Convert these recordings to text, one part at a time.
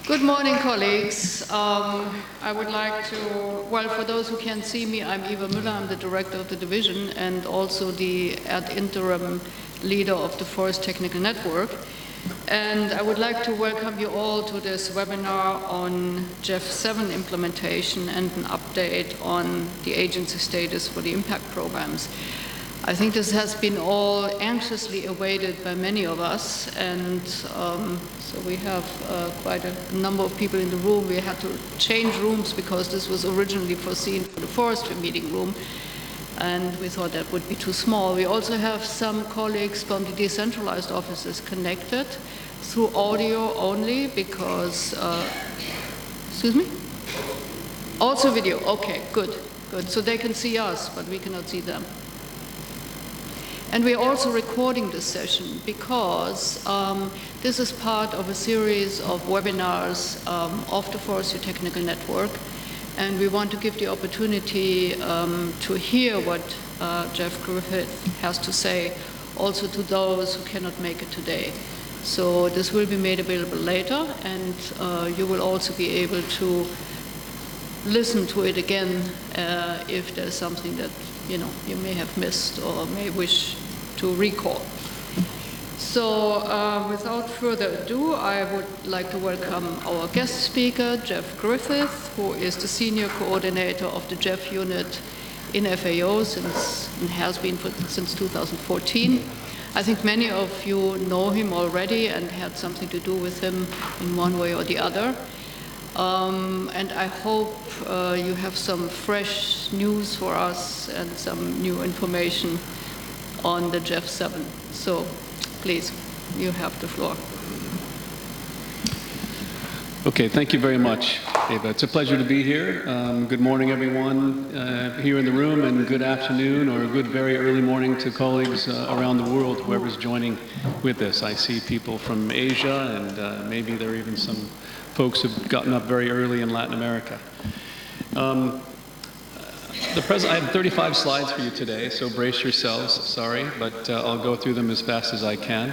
Good morning, colleagues. I would like to, well, for those who can't see me, I'm Eva Müller, I'm the director of the division and also the ad interim leader of the Forest Technical Network. And I would like to welcome you all to this webinar on JEF 7 implementation and an update on the agency status for the impact programs. I think this has been all anxiously awaited by many of us, and so we have quite a number of people in the room. We had to change rooms because this was originally foreseen for the forestry meeting room, and we thought that would be too small. We also have some colleagues from the decentralized offices connected through audio only because, excuse me? Also video, okay, good. So they can see us, but we cannot see them. And we're also recording this session because this is part of a series of webinars of the Forestry Technical Network, and we want to give the opportunity to hear what Jeff Griffith has to say also to those who cannot make it today. So this will be made available later, and you will also be able to listen to it again if there's something that you may have missed or may wish to recall. So without further ado, I would like to welcome our guest speaker, Jeff Griffith, who is the senior coordinator of the JEF unit in FAO and has been since 2014. I think many of you know him already and had something to do with him in one way or the other. And I hope you have some fresh news for us and some new information on the JEF 7. So please, you have the floor. Okay, thank you very much, Eva. It's a pleasure to be here. Good morning, everyone here in the room, and good afternoon or good very early morning to colleagues around the world, whoever's joining with us. I see people from Asia, and maybe there are even some folks who've gotten up very early in Latin America. I have 35 slides for you today, so brace yourselves. Sorry, but I'll go through them as fast as I can.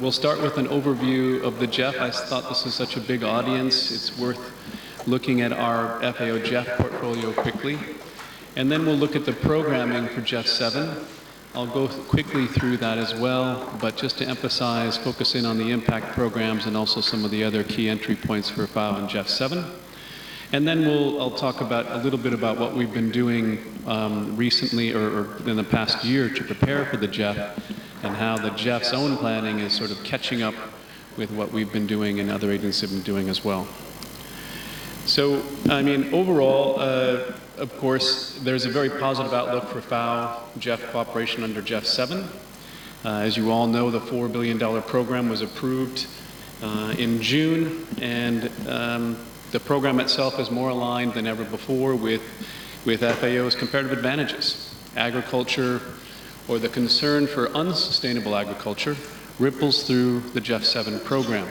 We'll start with an overview of the JEF. I thought this was such a big audience. It's worth looking at our FAO JEF portfolio quickly. And then we'll look at the programming for JEF 7. I'll go quickly through that as well, but just to emphasize, focus in on the impact programs and also some of the other key entry points for FAO and JEF 7. And then I'll talk about a little bit about what we've been doing recently or in the past year to prepare for the JEF and how the JEF's own planning is sort of catching up with what we've been doing and other agencies have been doing as well. So, I mean, overall, of course, there's a very positive outlook for FAO JEF cooperation under JEF 7. As you all know, the $4 billion program was approved in June, and the program itself is more aligned than ever before with FAO's comparative advantages. Agriculture, or the concern for unsustainable agriculture, ripples through the JEF 7 program.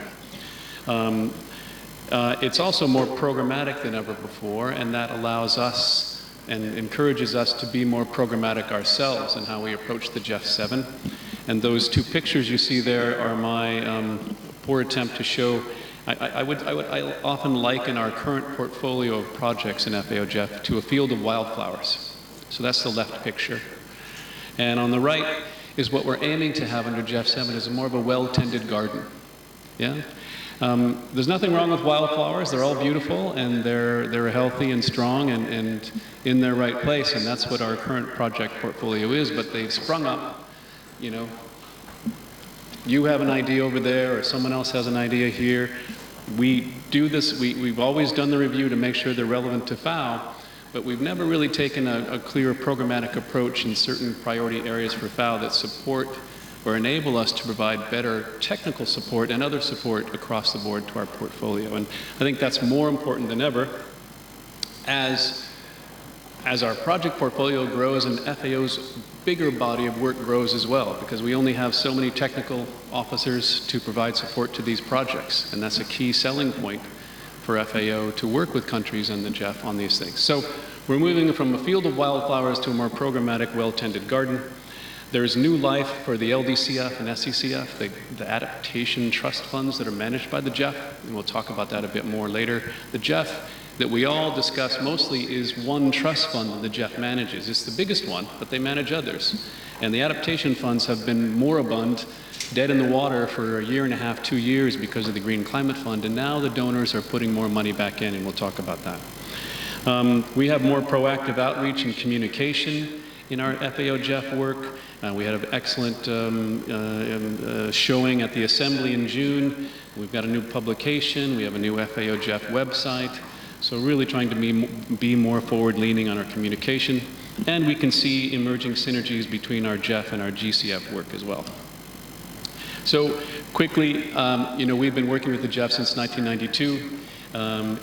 It's also more programmatic than ever before, and that allows us and encourages us to be more programmatic ourselves in how we approach the JEF 7. And those two pictures you see there are my poor attempt to show. I often liken our current portfolio of projects in FAO JEF to a field of wildflowers. So that's the left picture. And on the right is what we're aiming to have under JEF 7 is more of a well-tended garden. Yeah? There's nothing wrong with wildflowers. They're all beautiful, and they're healthy and strong and in their right place, and that's what our current project portfolio is, but they've sprung up, You have an idea over there, or someone else has an idea here. We do this, we've always done the review to make sure they're relevant to FAO, but we've never really taken a clear programmatic approach in certain priority areas for FAO that support or enable us to provide better technical support and other support across the board to our portfolio. And I think that's more important than ever as our project portfolio grows and FAO's bigger body of work grows as well, because we only have so many technical officers to provide support to these projects, and that's a key selling point for FAO to work with countries and the JEF on these things. So we're moving from a field of wildflowers to a more programmatic, well-tended garden. There's new life for the LDCF and SCCF, the adaptation trust funds that are managed by the GEF, and we'll talk about that a bit more later. The GEF that we all discuss mostly is one trust fund that the GEF manages. It's the biggest one, but they manage others. And the adaptation funds have been moribund, dead in the water for a year and a half, 2 years because of the Green Climate Fund, and now the donors are putting more money back in, and we'll talk about that. We have more proactive outreach and communication in our FAO GEF work. We had an excellent showing at the Assembly in June. We've got a new publication. We have a new FAO GEF website. So really trying to be more forward-leaning on our communication. And we can see emerging synergies between our GEF and our GCF work as well. So quickly, we've been working with the GEF since 1992.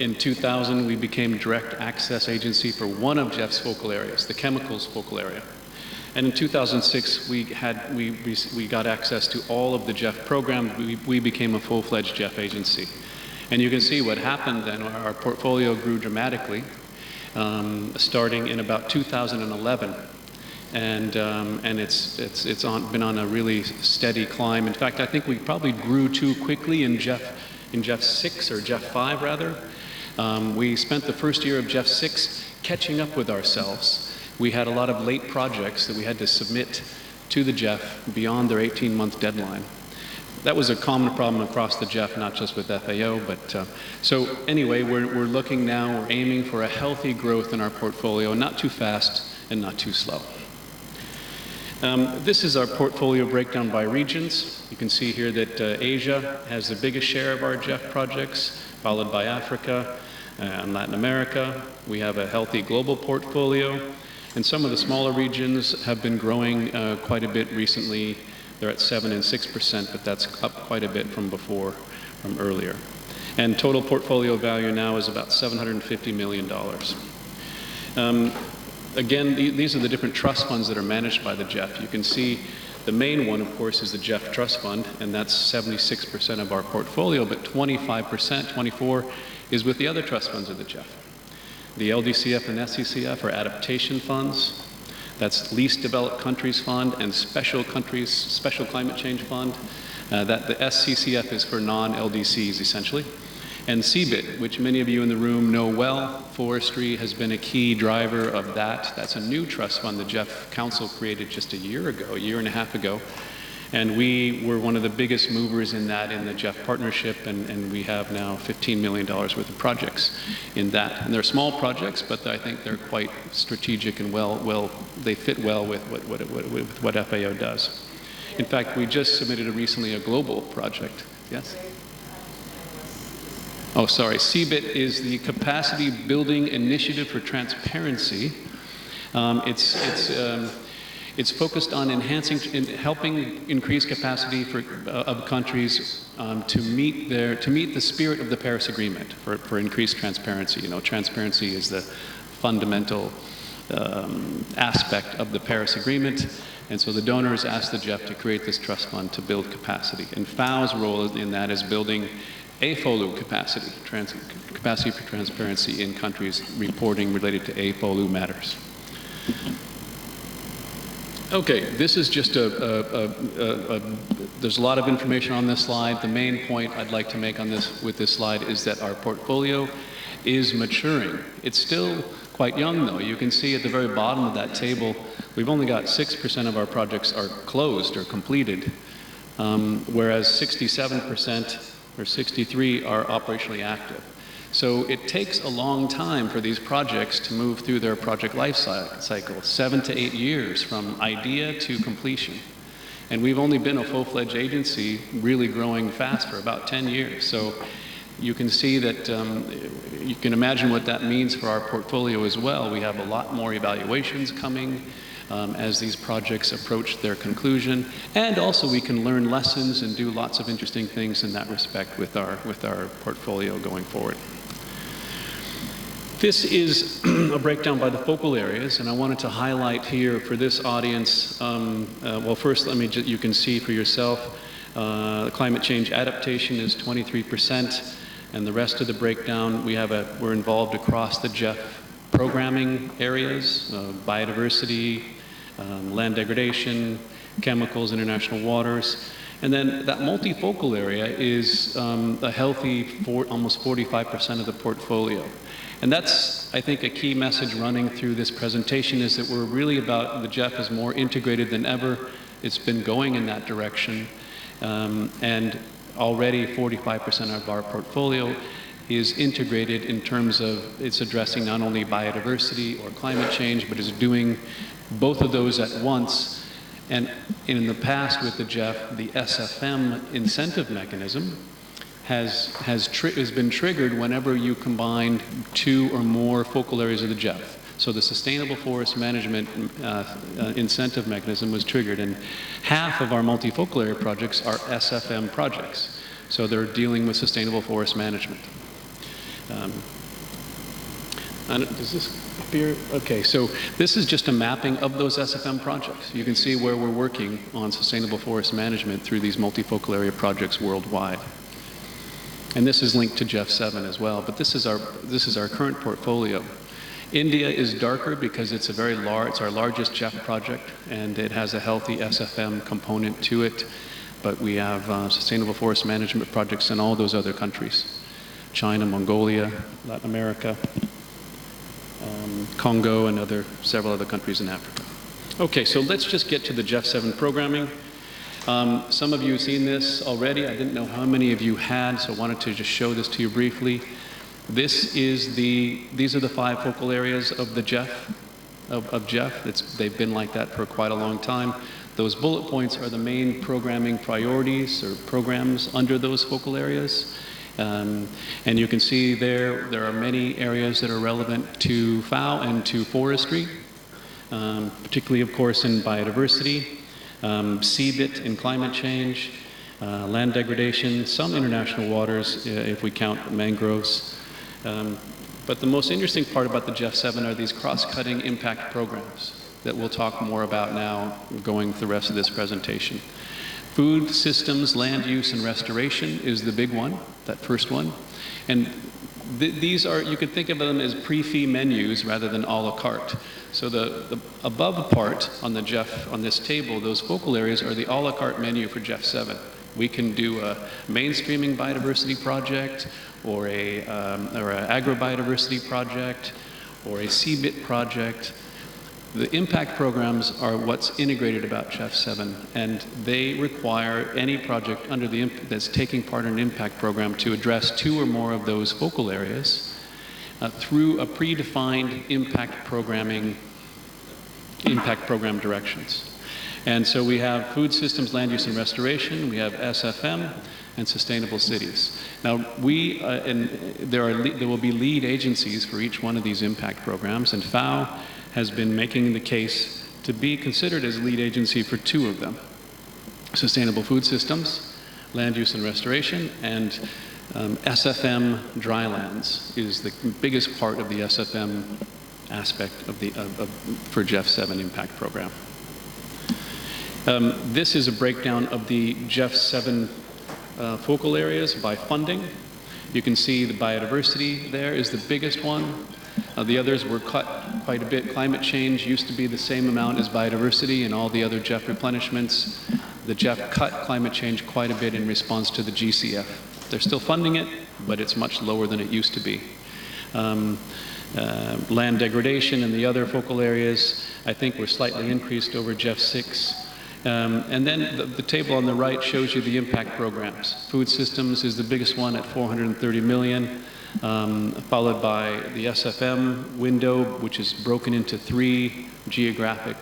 In 2000, we became direct access agency for one of GEF's focal areas, the chemicals focal area. And in 2006, we got access to all of the GEF program. We became a full-fledged GEF agency. And you can see what happened then. Our portfolio grew dramatically, starting in about 2011. And it's been on a really steady climb. In fact, I think we probably grew too quickly in GEF 6, or GEF 5 rather. We spent the first year of GEF 6 catching up with ourselves. We had a lot of late projects that we had to submit to the GEF beyond their 18-month deadline. That was a common problem across the GEF, not just with FAO, but so anyway, we're looking now, we're aiming for a healthy growth in our portfolio, not too fast and not too slow. This is our portfolio breakdown by regions. You can see here that Asia has the biggest share of our GEF projects, followed by Africa and Latin America. We have a healthy global portfolio, and some of the smaller regions have been growing quite a bit recently. They're at 7% and 6%, but that's up quite a bit from before, from earlier. And total portfolio value now is about $750 million. Again, these are the different trust funds that are managed by the GEF. You can see the main one, of course, is the GEF Trust Fund, and that's 76% of our portfolio, but 24% is with the other trust funds of the GEF. The LDCF and SCCF are adaptation funds. That's Least Developed Countries Fund and Special Climate Change Fund. The SCCF is for non-LDCs, essentially. And CBIT, which many of you in the room know well, forestry has been a key driver of that. That's a new trust fund the GEF Council created just a year and a half ago. And we were one of the biggest movers in that in the GEF partnership, and we have now $15 million worth of projects in that. And they're small projects, but I think they're quite strategic and they fit well with what FAO does. In fact, we just submitted recently a global project. Yes? Oh, sorry. CBIT is the Capacity Building Initiative for Transparency. It's focused on helping increase capacity of countries to meet the spirit of the Paris Agreement for increased transparency. Transparency is the fundamental aspect of the Paris Agreement, and so the donors asked the GEF to create this trust fund to build capacity. And FAO's role in that is building AFOLU capacity, capacity for transparency in countries reporting related to AFOLU matters. Okay, this is just there's a lot of information on this slide. The main point I'd like to make with this slide is that our portfolio is maturing. It's still quite young though. You can see at the very bottom of that table, we've only got 6% of our projects are closed or completed, whereas 67% or 63% are operationally active. So it takes a long time for these projects to move through their project life cycle, 7 to 8 years from idea to completion. And we've only been a full-fledged agency really growing fast for about 10 years. So you can see that, you can imagine what that means for our portfolio as well. We have a lot more evaluations coming as these projects approach their conclusion. And also we can learn lessons and do lots of interesting things in that respect with our portfolio going forward. This is a breakdown by the focal areas, and I wanted to highlight here for this audience, well, first you can see for yourself, climate change adaptation is 23%, and the rest of the breakdown, we're involved across the GEF programming areas, biodiversity, land degradation, chemicals, international waters. And then that multifocal area is a healthy almost 45% of the portfolio. And that's, I think, a key message running through this presentation is that we're really about, the GEF is more integrated than ever. It's been going in that direction. And already 45% of our portfolio is integrated in terms of it's addressing not only biodiversity or climate change, but is doing both of those at once. And in the past with the GEF, the SFM incentive mechanism has been triggered whenever you combine two or more focal areas of the GEF. So the Sustainable Forest Management incentive mechanism was triggered, and half of our multifocal area projects are SFM projects. So they're dealing with sustainable forest management. Does this appear? Okay, so this is just a mapping of those SFM projects. You can see where we're working on sustainable forest management through these multifocal area projects worldwide. And this is linked to GEF 7 as well, but this is our current portfolio. India is darker because it's it's our largest GEF project, and it has a healthy SFM component to it. But we have sustainable forest management projects in all those other countries: China, Mongolia, Latin America, Congo, and several other countries in Africa. Okay, so let's just get to the GEF 7 programming. Some of you have seen this already. I didn't know how many of you had, so I wanted to just show this to you briefly. These are the 5 focal areas of the GEF, of GEF. They've been like that for quite a long time. Those bullet points are the main programming priorities or programs under those focal areas. And you can see there are many areas that are relevant to FAO and to forestry, particularly, of course, in biodiversity, CBIT in climate change, land degradation, some international waters, if we count mangroves. But the most interesting part about the GEF 7 are these cross-cutting impact programs that we'll talk more about now going through the rest of this presentation. Food systems, land use, and restoration is the big one, that first one. And these are, you could think of them as pre-fee menus rather than a la carte. So the above part on the GEF, on this table, those focal areas are the a la carte menu for GEF 7. We can do a mainstreaming biodiversity project, or an agrobiodiversity project, or a CBIT project. The impact programs are what's integrated about GEF 7, and they require any project that's taking part in an impact program to address 2 or more of those focal areas through a predefined impact program directions. And so we have food systems, land use and restoration, we have SFM, and sustainable cities. Now there will be lead agencies for each one of these impact programs, and FAO has been making the case to be considered as lead agency for 2 of them: sustainable food systems, land use and restoration, and SFM drylands is the biggest part of the SFM aspect for GEF 7 impact program. This is a breakdown of the GEF 7 focal areas by funding. You can see the biodiversity there is the biggest one. The others were cut quite a bit. Climate change used to be the same amount as biodiversity and all the other GEF replenishments. The GEF cut climate change quite a bit in response to the GCF. They're still funding it, but it's much lower than it used to be. Land degradation and the other focal areas, I think, were slightly increased over GEF 6. And then the table on the right shows you the impact programs. Food systems is the biggest one at 430 million, followed by the SFM window, which is broken into 3 geographic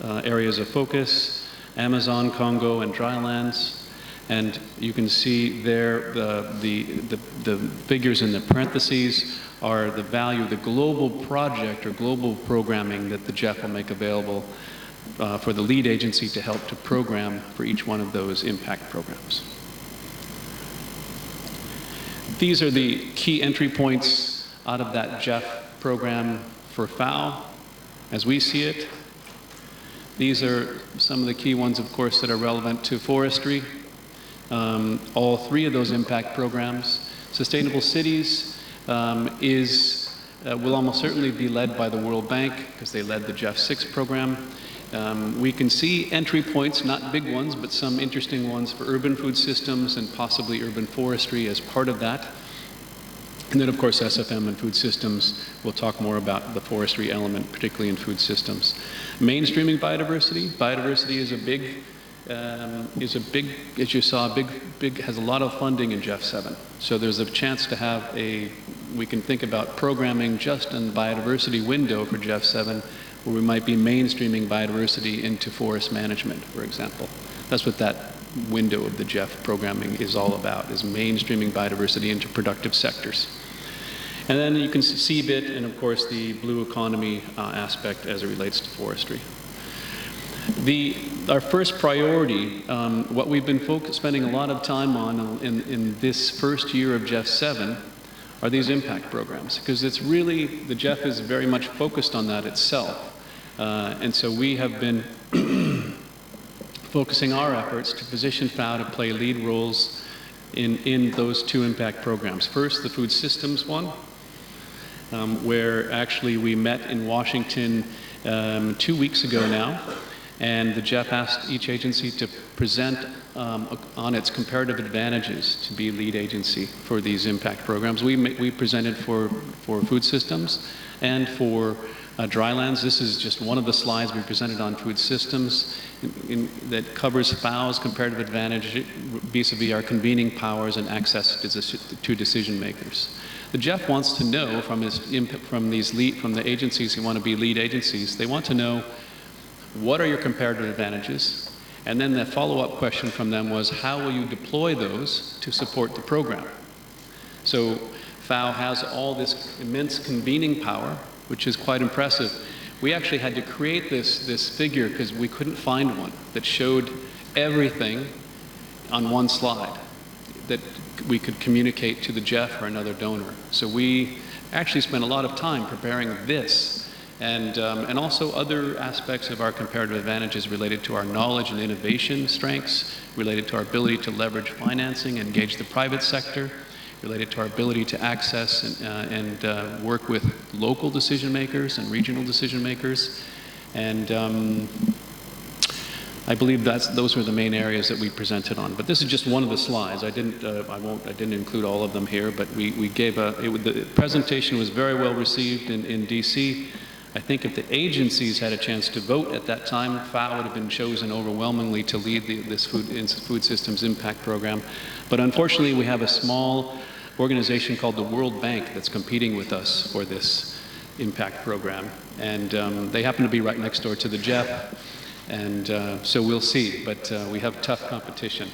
areas of focus: Amazon, Congo, and drylands. And you can see there the figures in the parentheses are the value of the global project or global programming that the GEF will make available for the lead agency to help to program for each one of those impact programs. These are the key entry points out of that GEF program for FAO as we see it. These are some of the key ones, of course, that are relevant to forestry. All 3 of those impact programs. Sustainable cities will almost certainly be led by the World Bank because they led the GEF 6 program. We can see entry points, not big ones, but some interesting ones for urban food systems and possibly urban forestry as part of that. And then, of course, SFM and food systems, we'll talk more about the forestry element, particularly in food systems. Mainstreaming biodiversity. Biodiversity is as you saw, has a lot of funding in GEF 7. So there's a chance to have we can think about programming just in the biodiversity window for GEF 7, where we might be mainstreaming biodiversity into forest management, for example. That's what that window of the GEF programming is all about, is mainstreaming biodiversity into productive sectors. And then you can see CBIT and, of course, the blue economy aspect as it relates to forestry. Our first priority, what we've been spending a lot of time on in this first year of GEF 7 are these impact programs, because it's really, the GEF is very much focused on that itself. And so we have been focusing our efforts to position FAO to play lead roles in those two impact programs. First, the food systems one, where actually we met in Washington 2 weeks ago now, and the GEF asked each agency to present on its comparative advantages to be lead agency for these impact programs. We presented for food systems and for drylands. This is just one of the slides we presented on food systems that covers FAO's comparative advantage vis-a-vis our convening powers and access to decision makers. The GEF wants to know from the agencies who want to be lead agencies, they want to know, what are your comparative advantages? And then the follow-up question from them was, how will you deploy those to support the program? So FAO has all this immense convening power, which is quite impressive. We actually had to create this figure because we couldn't find one that showed everything on one slide that we could communicate to the GEF or another donor. So we actually spent a lot of time preparing this, and also other aspects of our comparative advantages related to our knowledge and innovation strengths, related to our ability to leverage financing, engage the private sector, related to our ability to access and work with local decision makers and regional decision makers. And I believe those were the main areas that we presented on. But this is just one of the slides. I didn't include all of them here, but we gave the presentation was very well received in DC. I think if the agencies had a chance to vote at that time, FAO would have been chosen overwhelmingly to lead this food systems impact program. But unfortunately, we have a small organization called the World Bank that's competing with us for this impact program. And they happen to be right next door to the GEF. And so we'll see, but we have tough competition.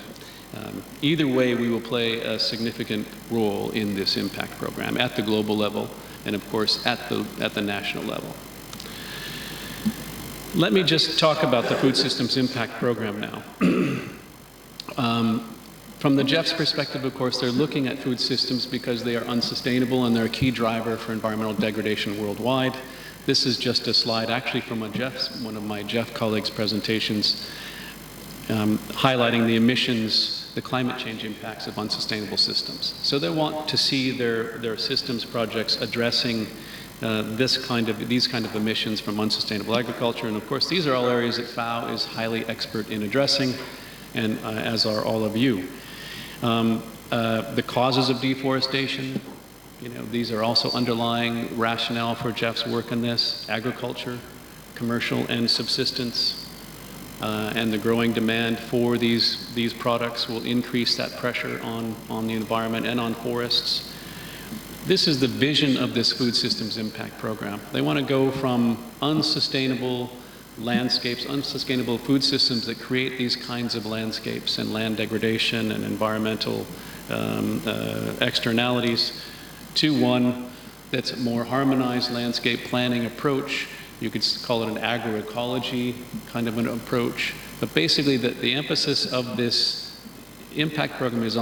Either way, we will play a significant role in this impact program at the global level and, of course, at the national level. Let me just talk about the Food Systems Impact Program now. From the GEF's perspective, of course, they're looking at food systems because they are unsustainable and they're a key driver for environmental degradation worldwide. This is just a slide actually from one of my GEF colleagues' presentations highlighting the emissions, the climate change impacts of unsustainable systems. So they want to see their systems projects addressing these kind of emissions from unsustainable agriculture. And of course, these are all areas that FAO is highly expert in addressing, and as are all of you. The causes of deforestation, these are also underlying rationale for GEF's work on this: agriculture, commercial and subsistence, and the growing demand for these products will increase that pressure on the environment and on forests. This is the vision of this Food Systems Impact Program. They want to go from unsustainable landscapes, unsustainable food systems that create these kinds of landscapes and land degradation and environmental externalities, to one that's a more harmonized landscape planning approach. You could call it an agroecology kind of an approach. But basically, the emphasis of this impact program is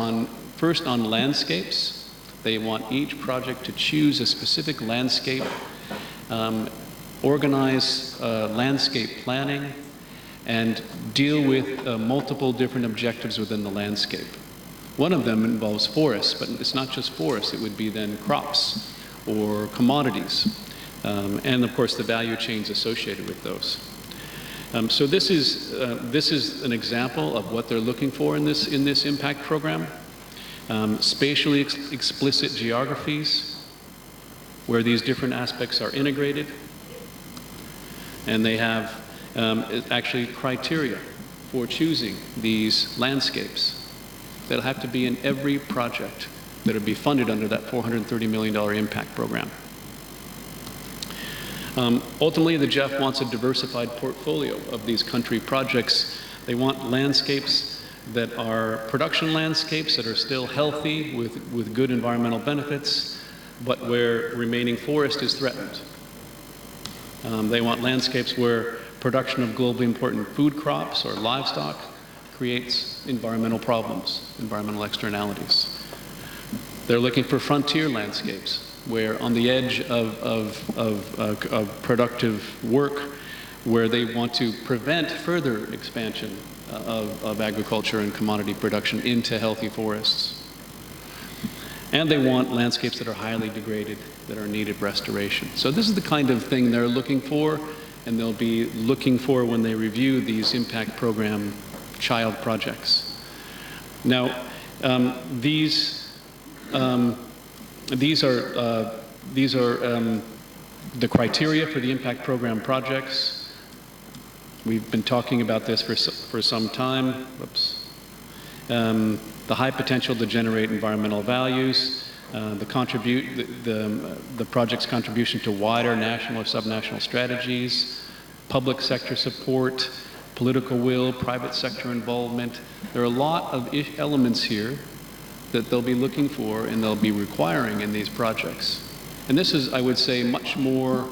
first on landscapes. They want each project to choose a specific landscape, organize landscape planning, and deal with multiple different objectives within the landscape. One of them involves forests, but it's not just forests. It would be then crops or commodities, and of course the value chains associated with those. So this is an example of what they're looking for in this impact program. Spatially explicit geographies where these different aspects are integrated. And they have actually criteria for choosing these landscapes that'll have to be in every project that will be funded under that $430 million impact program. Ultimately, the GEF wants a diversified portfolio of these country projects. They want landscapes that are production landscapes that are still healthy with good environmental benefits, but where remaining forest is threatened. They want landscapes where production of globally important food crops or livestock creates environmental problems, environmental externalities. They're looking for frontier landscapes where on the edge of productive work, where they want to prevent further expansion of agriculture and commodity production into healthy forests. And they want landscapes that are highly degraded, that are in need of restoration. So this is the kind of thing they're looking for, and they'll be looking for when they review these impact program child projects. Now, these are the criteria for the impact program projects. We've been talking about this for some time. Whoops. The high potential to generate environmental values, the project's contribution to wider national or subnational strategies, public sector support, political will, private sector involvement. There are a lot of elements here that they'll be looking for and they'll be requiring in these projects. And this is, I would say, much more,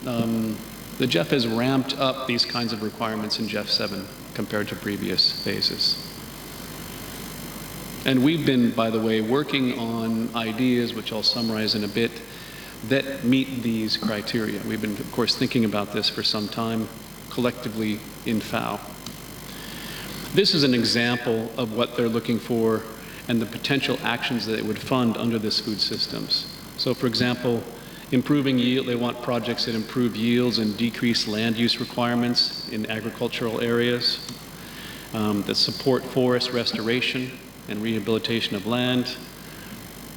the GEF has ramped up these kinds of requirements in GEF 7 compared to previous phases. And we've been, by the way, working on ideas, which I'll summarize in a bit, that meet these criteria. We've been, of course, thinking about this for some time, collectively in FAO. This is an example of what they're looking for and the potential actions that it would fund under this food systems. So, for example, improving yield, they want projects that improve yields and decrease land use requirements in agricultural areas, that support forest restoration and rehabilitation of land,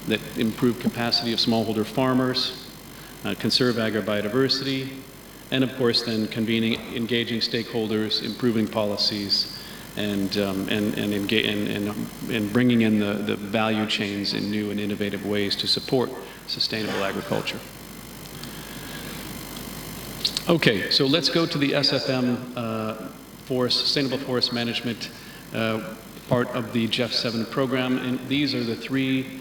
that improve capacity of smallholder farmers, conserve agrobiodiversity, and of course then engaging stakeholders, improving policies, and bringing in the value chains in new and innovative ways to support sustainable agriculture. Okay, so let's go to the SFM Sustainable Forest Management part of the GEF 7 program, and these are the three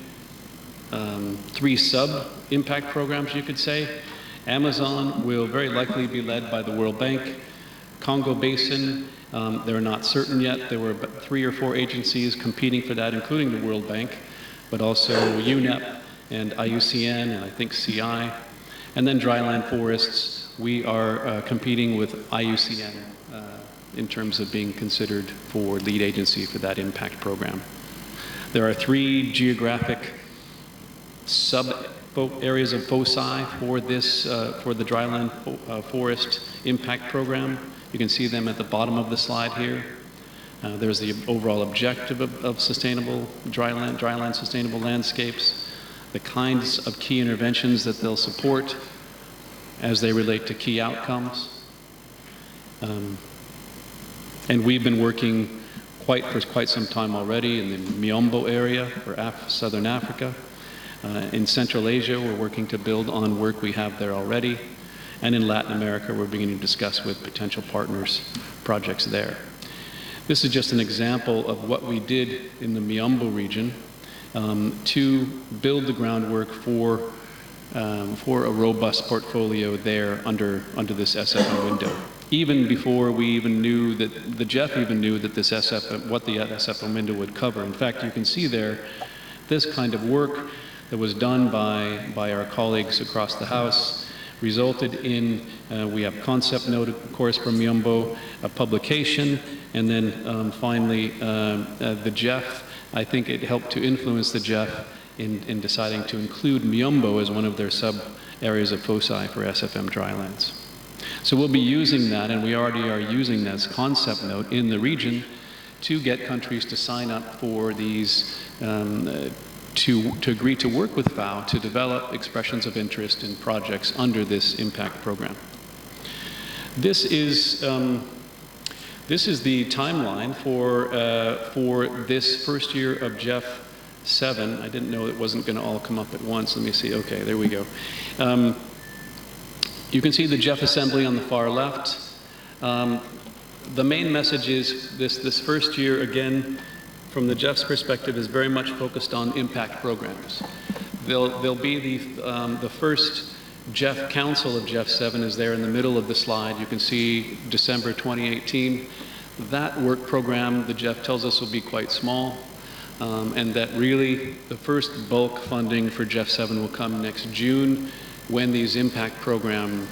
sub-impact programs, you could say. Amazon will very likely be led by the World Bank. Congo Basin, they're not certain yet. There were 3 or 4 agencies competing for that, including the World Bank, but also UNEP and IUCN and I think CI. And then dryland forests, we are competing with IUCN in terms of being considered for lead agency for that impact program. There are 3 geographic sub-areas of foci for this, for the dryland forest impact program. You can see them at the bottom of the slide here. There's the overall objective of sustainable dryland sustainable landscapes, the kinds of key interventions that they'll support as they relate to key outcomes. And we've been working for quite some time already in the Miombo area for Southern Africa. In Central Asia, we're working to build on work we have there already. And in Latin America, we're beginning to discuss with potential partners projects there. This is just an example of what we did in the Miombo region to build the groundwork for a robust portfolio there under this SFM window. Even before we even knew that, the GEF even knew that this what the SFM window would cover. In fact, you can see there this kind of work that was done by our colleagues across the House resulted in, we have concept note, of course, from Miombo, a publication, and then finally the GEF. I think it helped to influence the GEF in deciding to include Miombo as one of their sub-areas of foci for SFM drylands. So we'll be using that, and we already are using that as concept note in the region to get countries to sign up for these, to agree to work with FAO to develop expressions of interest in projects under this impact program. This is the timeline for this first year of GEF 7. I didn't know it wasn't going to all come up at once. Let me see. Okay, there we go. You can see the GEF Assembly on the far left. The main message is this first year, again, from the GEF's perspective, is very much focused on impact programs. There'll be the first GEF Council of GEF 7 is there in the middle of the slide. You can see December 2018. That work program, the GEF tells us, will be quite small, and that really the first bulk funding for GEF 7 will come next June, when these impact programs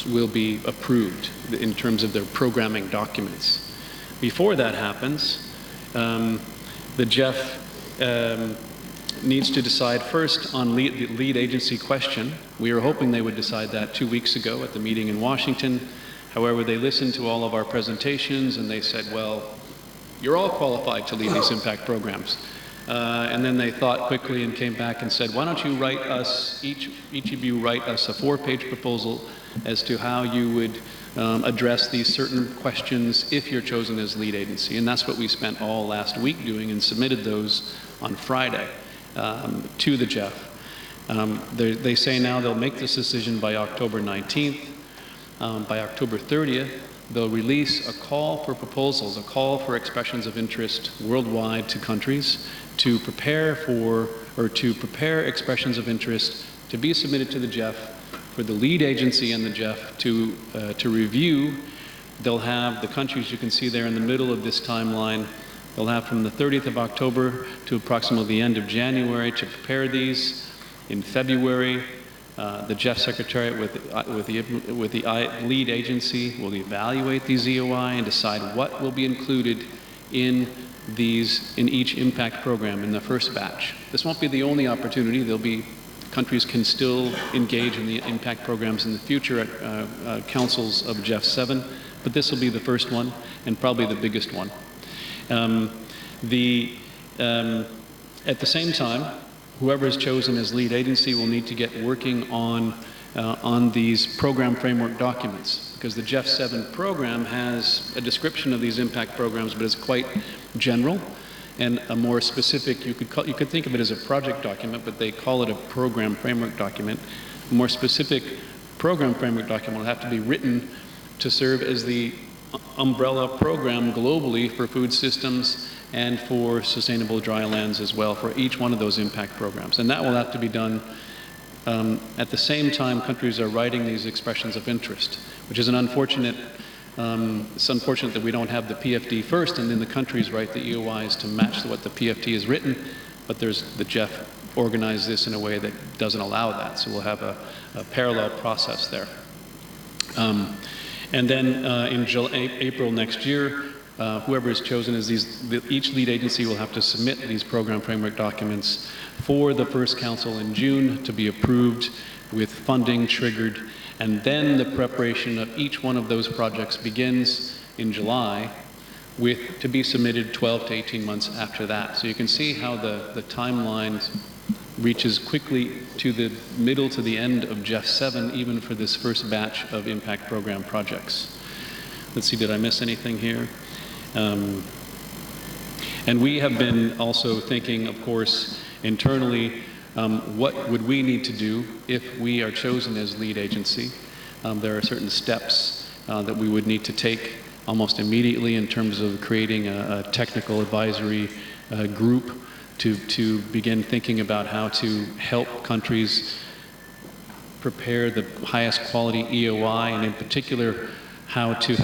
will be approved in terms of their programming documents. Before that happens, the GEF needs to decide first on the lead agency question. We were hoping they would decide that 2 weeks ago at the meeting in Washington. However, they listened to all of our presentations and they said, well, you're all qualified to lead these impact programs. And then they thought quickly and came back and said, why don't you write us, each of you write us a 4-page proposal as to how you would address these certain questions if you're chosen as lead agency. And that's what we spent all last week doing and submitted those on Friday to the GEF. They say now they'll make this decision by October 19th. By October 30th, they'll release a call for proposals, a call for expressions of interest worldwide to countries to prepare expressions of interest to be submitted to the GEF for the lead agency and the GEF to review. They'll have the countries you can see there in the middle of this timeline. They'll have from the 30th of October to approximately the end of January to prepare these. In February, the GEF Secretariat with the lead agency will evaluate these EOI and decide what will be included in each impact program in the first batch. This won't be the only opportunity. Countries can still engage in the impact programs in the future at councils of GEF 7, but this will be the first one and probably the biggest one. At the same time, whoever is chosen as lead agency will need to get working on these program framework documents, because the GEF 7 program has a description of these impact programs, but it's quite general. And a more specific, you could think of it as a project document, but they call it a program framework document. A more specific program framework document will have to be written to serve as the umbrella program globally for food systems and for sustainable dry lands as well, for each one of those impact programs. And that will have to be done at the same time countries are writing these expressions of interest, which is an unfortunate. It's unfortunate that we don't have the PFD first and then the countries write the EOIs to match what the PFD has written, but the GEF organized this in a way that doesn't allow that, so we'll have a parallel process there. And then in April next year, whoever is chosen as each lead agency will have to submit these program framework documents for the first council in June to be approved with funding triggered. And then the preparation of each one of those projects begins in July, to be submitted 12 to 18 months after that. So you can see how the timeline reaches quickly to the middle to the end of GEF 7, even for this first batch of impact program projects. Let's see, did I miss anything here? And we have been also thinking, of course, internally, what would we need to do if we are chosen as lead agency? There are certain steps that we would need to take almost immediately in terms of creating a technical advisory group to begin thinking about how to help countries prepare the highest quality EOI, and in particular, how to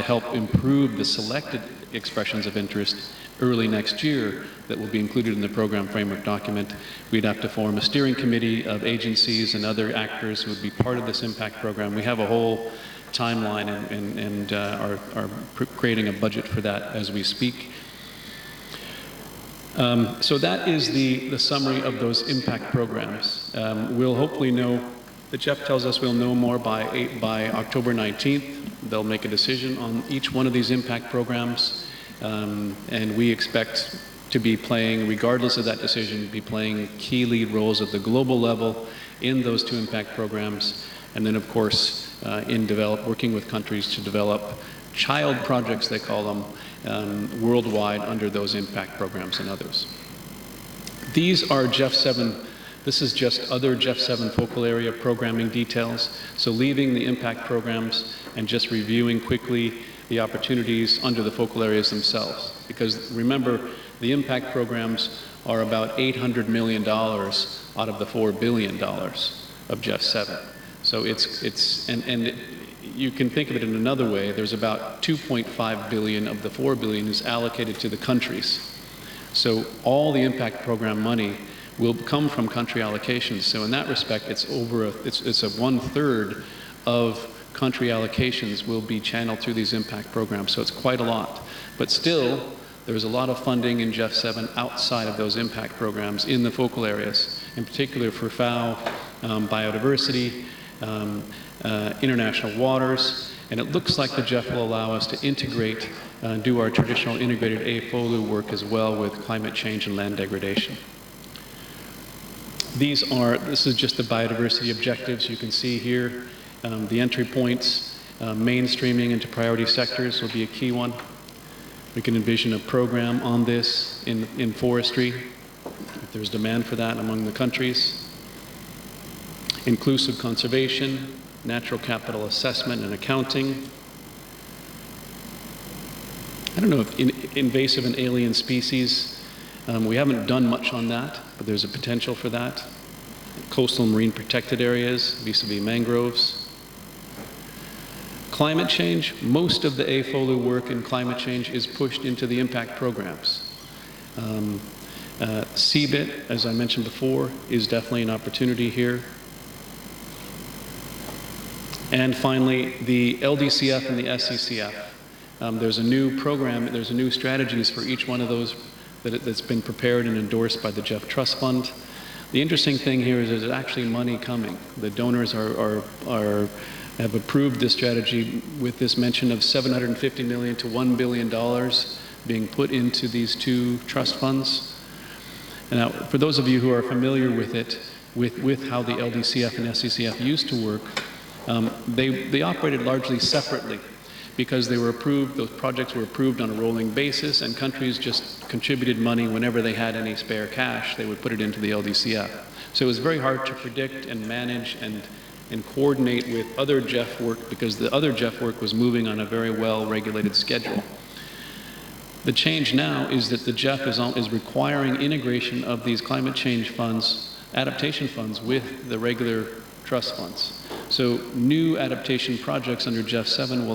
help improve the selected expressions of interest early next year that will be included in the program framework document. We'd have to form a steering committee of agencies and other actors who would be part of this impact program. We have a whole timeline and are creating a budget for that as we speak. So that is the summary of those impact programs. We'll hopefully know The GEF tells us we'll know more by October 19th. They'll make a decision on each one of these impact programs, and we expect to be playing, regardless of that decision, be playing key lead roles at the global level in those two impact programs, and then of course working with countries to develop child projects, they call them, worldwide under those impact programs and others. These are GEF 7. This is just other GEF 7 focal area programming details. So leaving the impact programs and just reviewing quickly the opportunities under the focal areas themselves. Because remember, the impact programs are about $800 million out of the $4 billion of GEF 7. So you can think of it in another way. There's about 2.5 billion of the 4 billion is allocated to the countries. So all the impact program money will come from country allocations. So in that respect, it's a 1/3 of country allocations will be channeled through these impact programs. So it's quite a lot. But still, there's a lot of funding in GEF 7 outside of those impact programs in the focal areas, in particular for FAO, biodiversity, international waters, and it looks like the GEF will allow us to integrate, do our traditional integrated AFOLU work as well with climate change and land degradation. This is just the biodiversity objectives you can see here. The entry points, mainstreaming into priority sectors will be a key one. We can envision a program on this in forestry, if there's demand for that among the countries. Inclusive conservation, natural capital assessment and accounting. I don't know if invasive and alien species, we haven't done much on that, but there's a potential for that. Coastal marine protected areas, vis-a-vis mangroves. Climate change, most of the AFOLU work in climate change is pushed into the impact programs. CBIT, as I mentioned before, is definitely an opportunity here. And finally, the LDCF and the SCCF. There's a new program, there's a new strategies for each one of those that's been prepared and endorsed by the GEF Trust Fund. The interesting thing here is there's actually money coming. The donors have approved this strategy with this mention of $750 million to $1 billion being put into these two trust funds. And now, for those of you who are familiar with it, with how the LDCF and SCCF used to work, they operated largely separately because they were approved, those projects were approved on a rolling basis, and countries just contributed money whenever they had any spare cash, they would put it into the LDCF. So it was very hard to predict and manage and coordinate with other GEF work because the other GEF work was moving on a very well-regulated schedule. The change now is that the GEF is requiring integration of these climate change funds, adaptation funds, with the regular trust funds. So new adaptation projects under GEF 7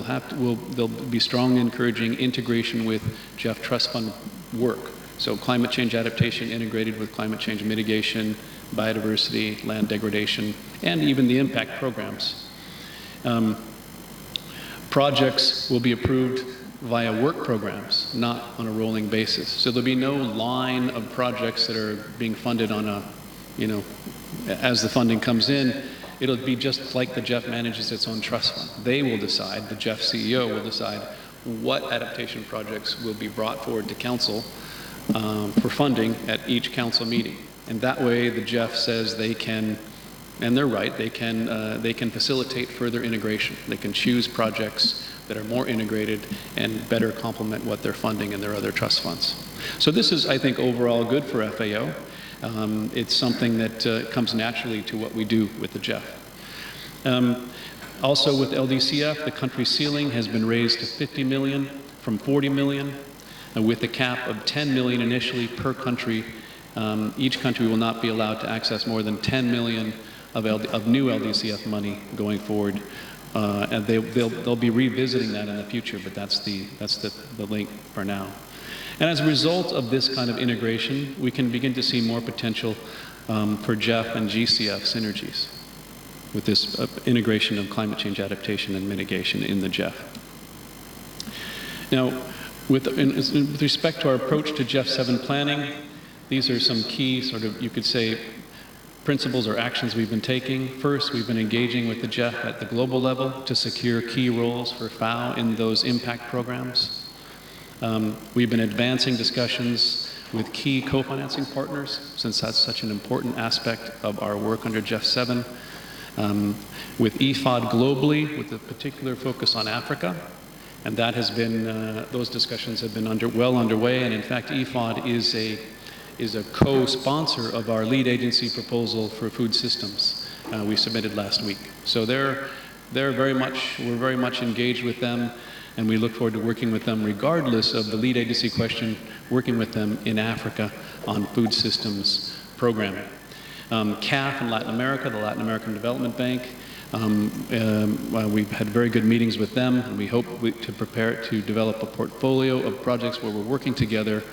they'll be strongly encouraging integration with GEF Trust Fund work. So climate change adaptation integrated with climate change mitigation, biodiversity, land degradation, and even the impact programs. Projects will be approved via work programs, not on a rolling basis. So there'll be no line of projects that are being funded on a, as the funding comes in. It'll be just like the GEF manages its own trust fund. They will decide, the GEF CEO will decide what adaptation projects will be brought forward to council for funding at each council meeting. And that way the GEF says they can, and they're right, they can facilitate further integration. They can choose projects that are more integrated and better complement what they're funding in their other trust funds. So this is, I think, overall good for FAO. It's something that comes naturally to what we do with the GEF. Also with LDCF, the country ceiling has been raised to 50 million from 40 million, with a cap of 10 million initially per country. Each country will not be allowed to access more than 10 million of new LDCF money going forward. And they'll be revisiting that in the future, but that's the link for now. And as a result of this kind of integration, we can begin to see more potential for GEF and GCF synergies with this integration of climate change adaptation and mitigation in the GEF. Now, with respect to our approach to GEF 7 planning, these are some key sort of, you could say, principles or actions we've been taking. First, we've been engaging with the GEF at the global level to secure key roles for FAO in those impact programs. We've been advancing discussions with key co-financing partners, since that's such an important aspect of our work under GEF 7. With IFAD globally, with a particular focus on Africa, and that has been, those discussions have been well underway, and in fact IFAD is a co-sponsor of our lead agency proposal for food systems we submitted last week. So we're very much engaged with them, and we look forward to working with them regardless of the lead agency question, working with them in Africa on food systems programming. CAF in Latin America, the Latin American Development Bank, we've had very good meetings with them, and we hope to prepare to develop a portfolio of projects where we're working together,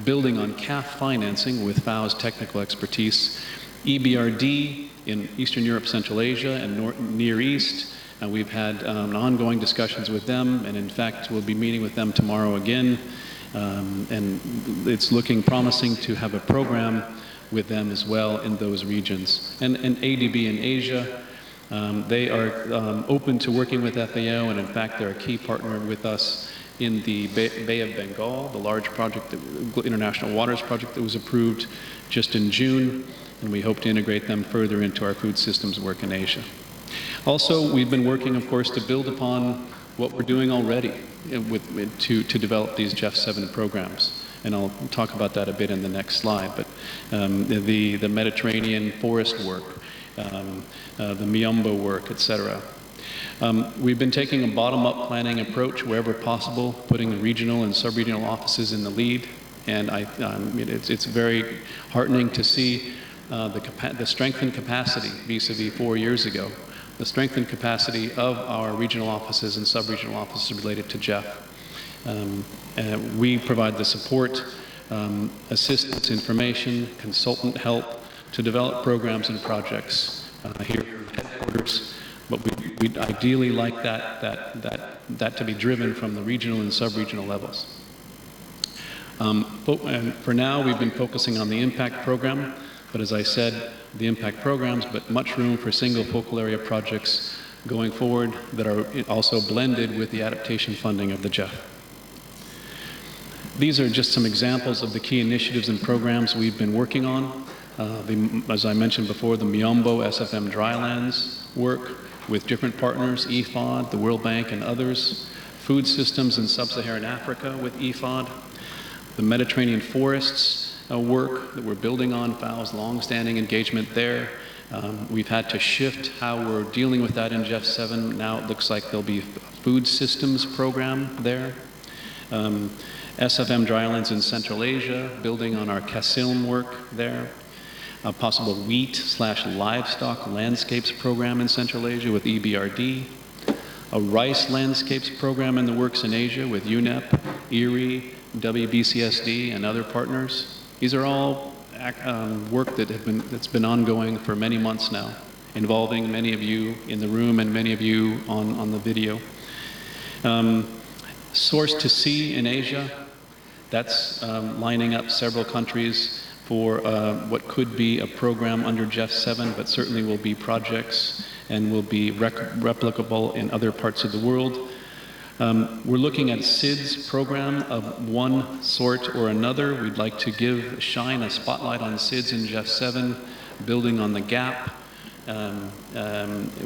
building on CAF financing with FAO's technical expertise. EBRD in Eastern Europe, Central Asia, and Near East. We've had ongoing discussions with them, and in fact, we'll be meeting with them tomorrow again. And it's looking promising to have a program with them as well in those regions. And ADB in Asia, they are open to working with FAO, and in fact, they're a key partner with us in the Bay of Bengal, the large project, the International Waters Project that was approved just in June, and we hope to integrate them further into our food systems work in Asia. Also, we've been working, of course, to build upon what we're doing already to develop these GEF 7 programs. And I'll talk about that a bit in the next slide, but the Mediterranean forest work, the Miombo work, etc. We've been taking a bottom-up planning approach wherever possible, putting the regional and sub-regional offices in the lead, and it's very heartening to see the strengthened capacity vis-a-vis 4 years ago, the strengthened capacity of our regional offices and sub-regional offices related to GEF. We provide the support, assistance, information, consultant help to develop programs and projects here at headquarters, but we'd ideally like that to be driven from the regional and sub-regional levels. And for now, we've been focusing on the impact program, but as I said, the impact programs, but much room for single focal area projects going forward that are also blended with the adaptation funding of the GEF. These are just some examples of the key initiatives and programs we've been working on. As I mentioned before, the Miombo SFM drylands work with different partners, IFAD, the World Bank, and others. Food systems in sub-Saharan Africa with IFAD. The Mediterranean forests work that we're building on, FAO's long-standing engagement there. We've had to shift how we're dealing with that in GEF 7. Now it looks like there'll be a food systems program there. SFM drylands in Central Asia, building on our Kasilm work there. A possible wheat/livestock landscapes program in Central Asia with EBRD. A rice landscapes program in the works in Asia with UNEP, IRRI, WBCSD, and other partners. These are all work that's been ongoing for many months now, involving many of you in the room and many of you on the video. Source to Sea in Asia, that's lining up several countries for what could be a program under GEF 7, but certainly will be projects and will be replicable in other parts of the world. We're looking at SIDS program of one sort or another. We'd like to shine a spotlight on SIDS in GEF 7, building on the gap.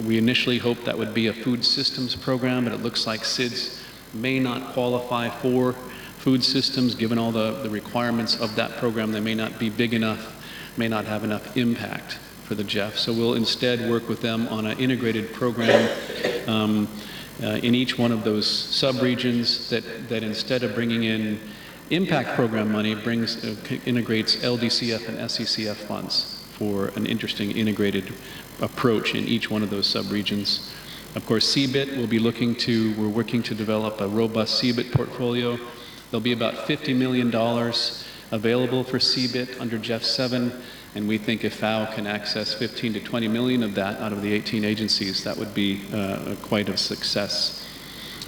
We initially hoped that would be a food systems program, but it looks like SIDS may not qualify for food systems, given all the requirements of that program. They may not be big enough, may not have enough impact for the GEF. So we'll instead work with them on an integrated program in each one of those sub-regions that instead of bringing in impact program money, integrates LDCF and SECF funds for an interesting integrated approach in each one of those sub-regions. Of course, CBIT we're working to develop a robust CBIT portfolio. There'll be about $50 million available for CBIT under GEF 7, and we think if FAO can access 15 to 20 million of that out of the 18 agencies, that would be quite a success.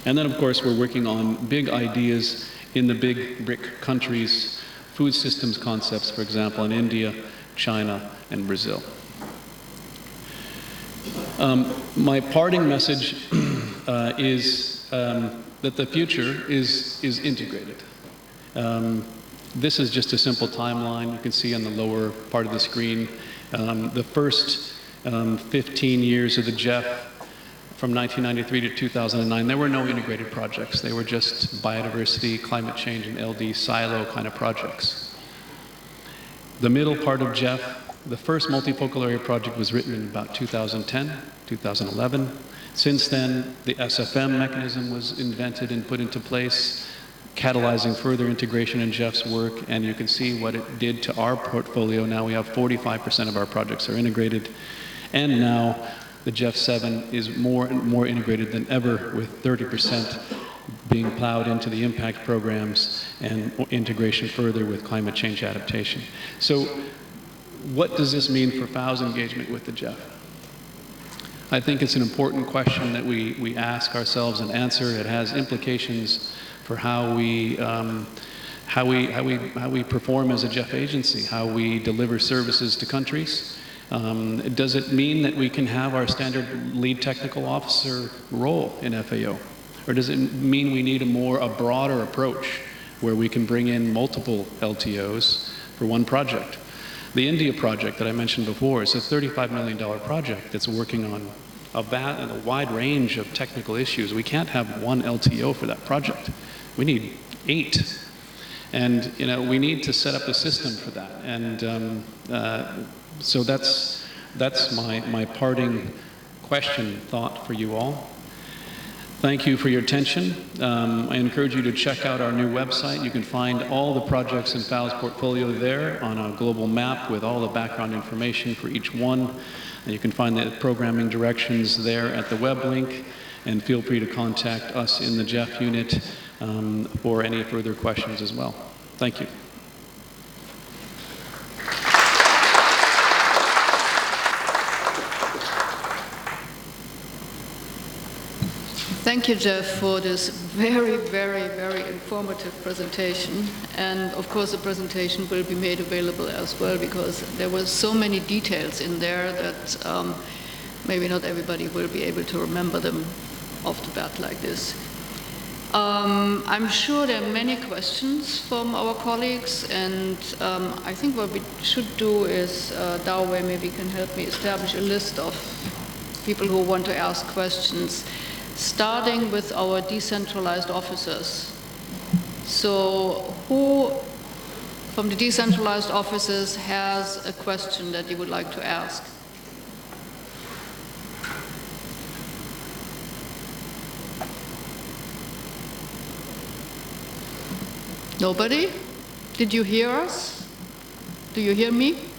And then, of course, we're working on big ideas in the big BRIC countries, food systems concepts, for example, in India, China, and Brazil. My parting message is that the future is integrated. This is just a simple timeline you can see on the lower part of the screen. The first 15 years of the GEF, from 1993 to 2009, there were no integrated projects. They were just biodiversity, climate change, and LD silo kind of projects. The middle part of GEF, the first multifocal area project was written in about 2010, 2011. Since then, the SFM mechanism was invented and put into place, catalyzing further integration in GEF's work, and you can see what it did to our portfolio. Now we have 45% of our projects are integrated, and now the GEF 7 is more and more integrated than ever, with 30% being plowed into the impact programs and integration further with climate change adaptation. So what does this mean for FAO's engagement with the GEF? I think it's an important question that we ask ourselves and answer. It has implications for how we perform as a GEF agency, how we deliver services to countries. Does it mean that we can have our standard lead technical officer role in FAO? Or does it mean we need a broader approach where we can bring in multiple LTOs for one project? The India project that I mentioned before is a $35 million project that's working on a wide range of technical issues. We can't have one LTO for that project. We need 8. And we need to set up a system for that. And so that's my parting thought for you all. Thank you for your attention. I encourage you to check out our new website. You can find all the projects in FAO's portfolio there on a global map with all the background information for each one. And you can find the programming directions there at the web link. And feel free to contact us in the GEF unit for any further questions as well. Thank you. Thank you, Jeff, for this very, very, very informative presentation. And of course, the presentation will be made available as well, because there were so many details in there that maybe not everybody will be able to remember them off the bat like this. I'm sure there are many questions from our colleagues, and I think what we should do is, Daowei maybe can help me establish a list of people who want to ask questions, starting with our decentralized officers. So who from the decentralized officers has a question that you would like to ask? Nobody? Did you hear us? Do you hear me?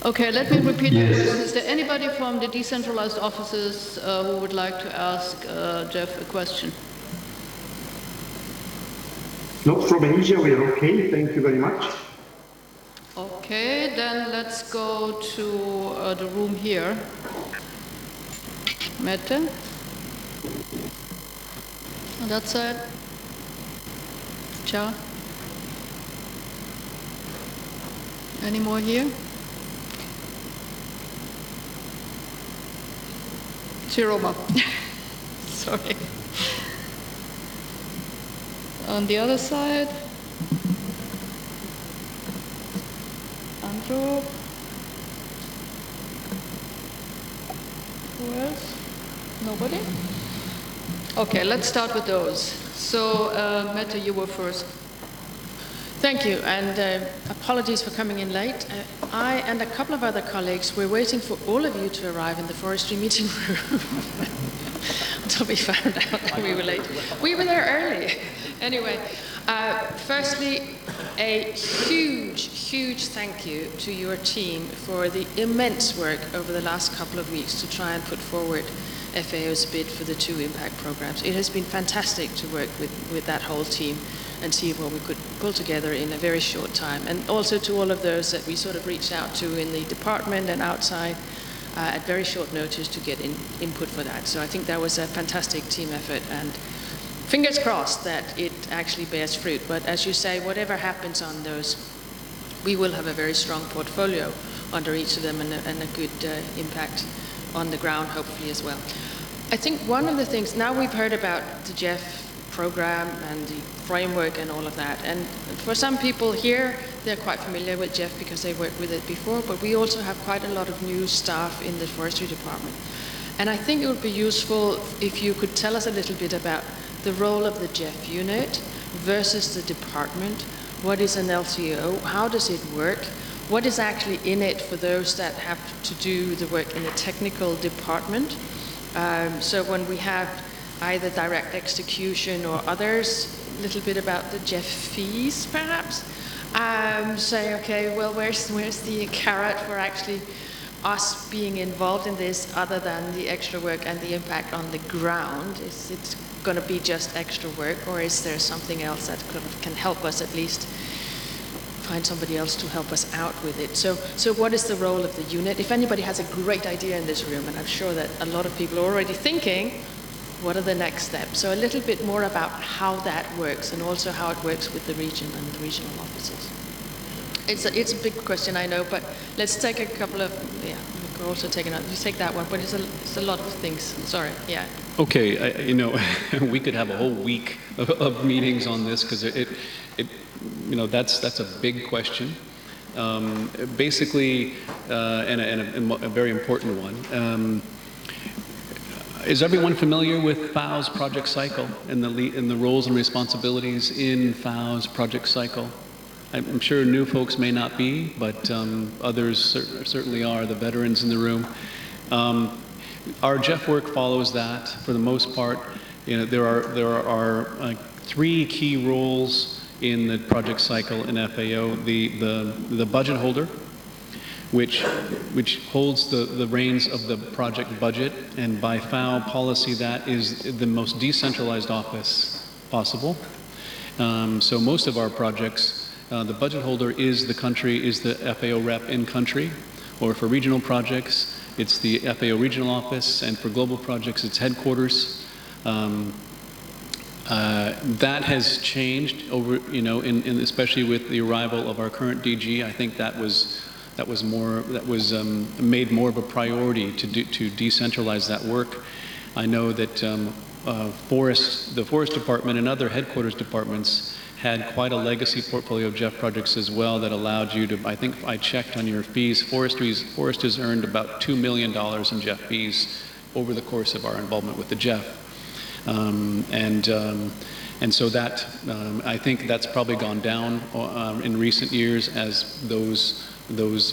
Okay, let me repeat the question. Is there anybody from the decentralized offices who would like to ask Jeff a question? No, from Asia we are okay. Thank you very much. Okay, then let's go to the room here. Mette? On that side? Ciao? Any more here? Chiroma. Sorry. On the other side? Andrew? Who else? Nobody? Okay, let's start with those. So, Mette, you were first. Thank you, and apologies for coming in late. I and a couple of other colleagues were waiting for all of you to arrive in the forestry meeting room until we found out that we were late. We were there early. Anyway, firstly, a huge, huge thank you to your team for the immense work over the last couple of weeks to try and put forward FAO's bid for the 2 impact programs. It has been fantastic to work with that whole team and see what we could pull together in a very short time. And also to all of those that we sort of reached out to in the department and outside at very short notice to get input for that. So I think that was a fantastic team effort, and fingers crossed that it actually bears fruit. But as you say, whatever happens on those, we will have a very strong portfolio under each of them and a good impact on the ground, hopefully, as well. I think one of the things, now we've heard about the GEF program and the framework and all of that, and for some people here, they're quite familiar with GEF because they worked with it before, but we also have quite a lot of new staff in the forestry department. And I think it would be useful if you could tell us a little bit about the role of the GEF unit versus the department. What is an LTO? How does it work? What is actually in it for those that have to do the work in a technical department? So when we have either direct execution or others, a little bit about the GEF fees, perhaps. Say, okay, well, where's the carrot for actually us being involved in this other than the extra work and the impact on the ground? Is it going to be just extra work, or is there something else that can help us at least find somebody else to help us out with it? So what is the role of the unit? If anybody has a great idea in this room, and I'm sure that a lot of people are already thinking, what are the next steps? So a little bit more about how that works and also how it works with the region and the regional offices. It's a big question, I know, but let's take a couple of, we could also take another, you take that one, but it's a lot of things. Sorry, yeah. Okay, we could have a whole week of meetings on this because that's a big question. Basically, and a very important one. Is everyone familiar with FAO's project cycle and the roles and responsibilities in FAO's project cycle? I'm sure new folks may not be, but others certainly are, the veterans in the room. Our GEF work follows that for the most part. There are three key roles in the project cycle in FAO. The budget holder, which holds the reins of the project budget, and by FAO policy, that is the most decentralized office possible. So most of our projects, the budget holder is the FAO rep in country, or for regional projects, it's the FAO regional office, and for global projects, it's headquarters. That has changed over, especially with the arrival of our current DG. I think that was made more of a priority to decentralize that work. I know that the Forest Department and other headquarters departments had quite a legacy portfolio of GEF projects as well that allowed you to, I think I checked on your fees, Forest has earned about $2 million in GEF fees over the course of our involvement with the GEF. And so that, I think that's probably gone down in recent years as those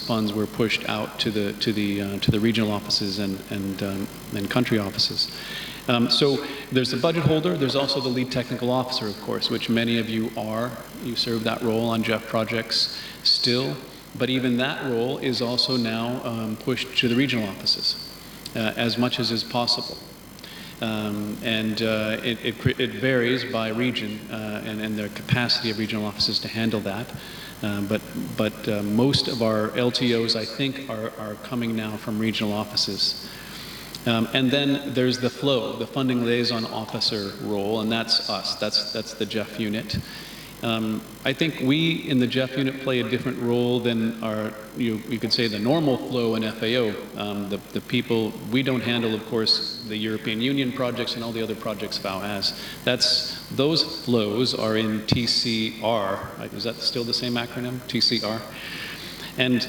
funds were pushed out to the regional offices and country offices. So there's the budget holder. There's also the lead technical officer, of course, which many of you are. You serve that role on GEF projects still, but even that role is also now pushed to the regional offices as much as is possible. It varies by region and their capacity of regional offices to handle that. But most of our LTOs, I think, are coming now from regional offices. And then there's the FLOW, the Funding Liaison Officer role, and that's us. That's the GEF unit. I think we in the GEF unit play a different role than you could say the normal flow in FAO. The people, we don't handle, of course, the European Union projects and all the other projects FAO has. Those flows are in TCR. Is that still the same acronym? TCR. And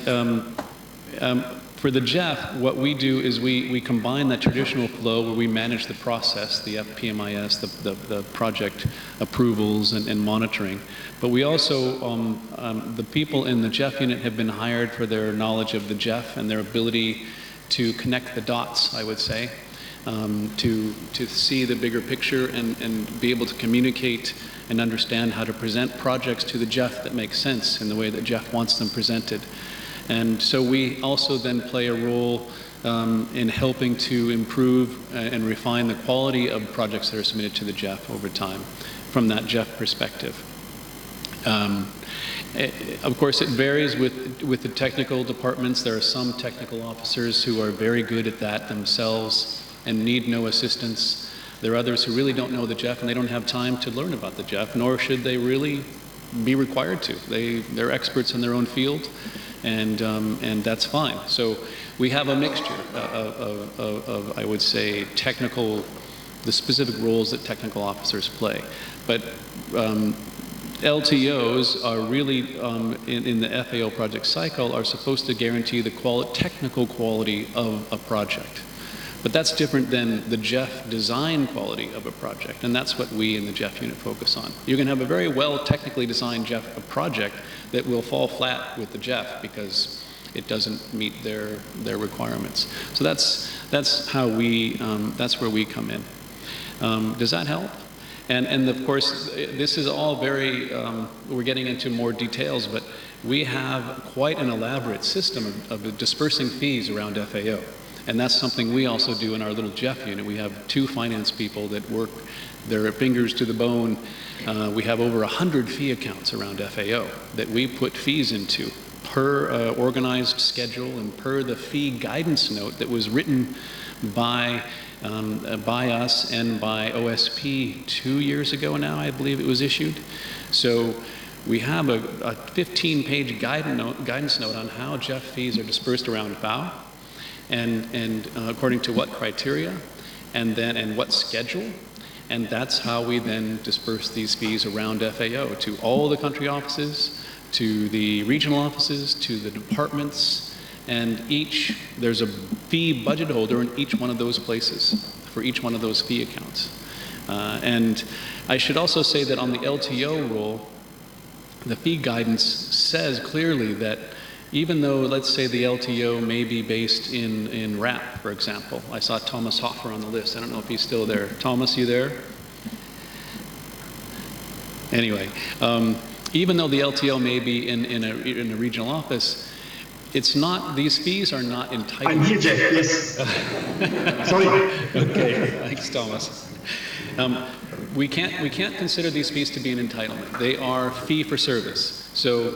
for the GEF, what we do is we combine that traditional flow where we manage the process, the FPMIS, the project approvals and monitoring. But we also, the people in the GEF unit have been hired for their knowledge of the GEF and their ability to connect the dots, I would say, to see the bigger picture and be able to communicate and understand how to present projects to the GEF that make sense in the way that GEF wants them presented. And so we also then play a role in helping to improve and refine the quality of projects that are submitted to the GEF over time from that GEF perspective. Of course, it varies with the technical departments. There are some technical officers who are very good at that themselves and need no assistance. There are others who really don't know the JEF and they don't have time to learn about the JEF, nor should they really be required to. They're experts in their own field, and that's fine. So we have a mixture of I would say, the specific roles that technical officers play. But LTOs are really, in the FAO project cycle, are supposed to guarantee the technical quality of a project. But that's different than the JEF design quality of a project, and that's what we in the JEF unit focus on. You can have a very well technically designed JEF project that will fall flat with the JEF because it doesn't meet their requirements. So that's how that's where we come in. Does that help? And of course, this is all very, we're getting into more details, but we have quite an elaborate system of dispersing fees around FAO. And that's something we also do in our little JEF unit. We have 2 finance people that work their fingers to the bone. We have over 100 fee accounts around FAO that we put fees into per organized schedule and per the fee guidance note that was written by us and by OSP 2 years ago now, I believe it was issued. So we have a 15-page guidance note on how JEF fees are dispersed around FAO, and according to what criteria, and what schedule, and that's how we then disperse these fees around FAO to all the country offices, to the regional offices, to the departments, and there's a fee budget holder in each one of those places for each one of those fee accounts. And I should also say that on the LTO rule, the fee guidance says clearly that even though, let's say, the LTO may be based in RAP, for example. I saw Thomas Hoffer on the list. I don't know if he's still there. Thomas, you there? Anyway, even though the LTO may be in a regional office, it's not, these fees are not entitled. I'm here, Jeff, yes. Sorry. Okay, thanks, Thomas. We can't consider these fees to be an entitlement. They are fee for service. So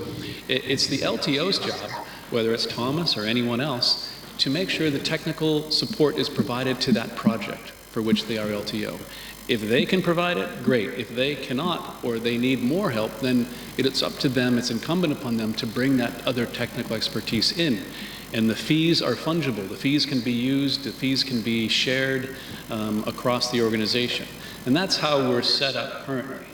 it's the LTO's job, whether it's Thomas or anyone else, to make sure the technical support is provided to that project for which they are LTO. If they can provide it, great. If they cannot, or they need more help, then it's up to them, it's incumbent upon them to bring that other technical expertise in. And the fees are fungible. The fees can be used, the fees can be shared across the organization. And that's how we're set up currently.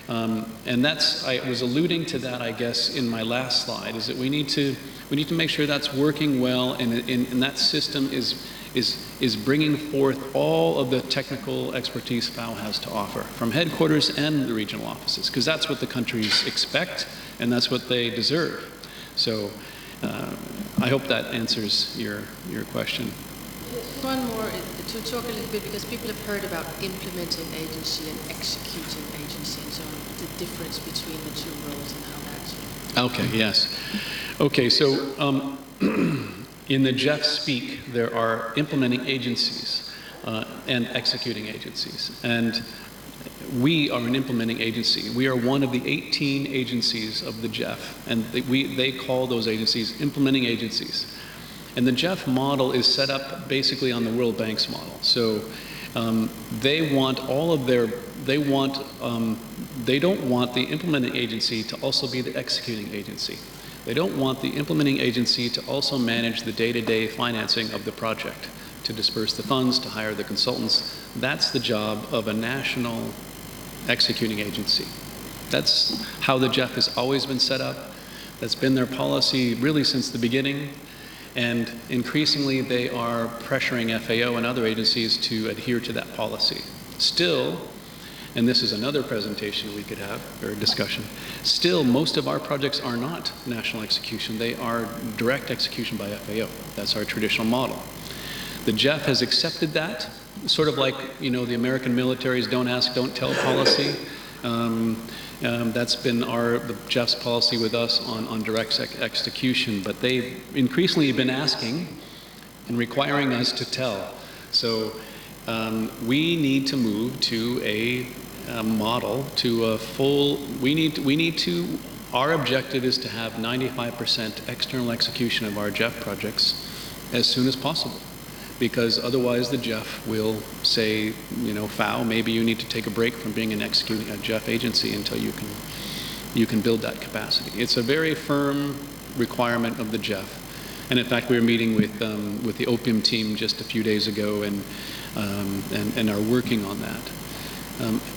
And I was alluding to that, I guess, in my last slide, is that we need to make sure that's working well, and that system is bringing forth all of the technical expertise FAO has to offer, from headquarters and the regional offices, because that's what the countries expect, and that's what they deserve. So I hope that answers your question. One more to talk a little bit, because people have heard about implementing agency and executing agency, and so on, the difference between the 2 roles and how that's... Okay, yes. Okay, so in the JEF speak, there are implementing agencies and executing agencies. And we are an implementing agency. We are one of the 18 agencies of the JEF, and they call those agencies implementing agencies. And the JEF model is set up basically on the World Bank's model. So they want all of their, they don't want the implementing agency to also be the executing agency. They don't want the implementing agency to also manage the day-to-day financing of the project, to disperse the funds, to hire the consultants. That's the job of a national executing agency. That's how the JEF has always been set up. That's been their policy really since the beginning. And increasingly, they are pressuring FAO and other agencies to adhere to that policy. Still, and this is another presentation we could have, or discussion, still most of our projects are not national execution. They are direct execution by FAO. That's our traditional model. The JEF has accepted that, sort of like, you know, the American military's don't ask, don't tell policy. That's been the JEF's policy with us on direct execution, but they've increasingly been asking and requiring us to tell. So we need to move to a model, to a full, our objective is to have 95% external execution of our JEF projects as soon as possible. because otherwise the JEF will say, you know, FAO, maybe you need to take a break from being a JEF agency until you can build that capacity. It's a very firm requirement of the JEF. And in fact, we were meeting with the OPIM team just a few days ago and are working on that.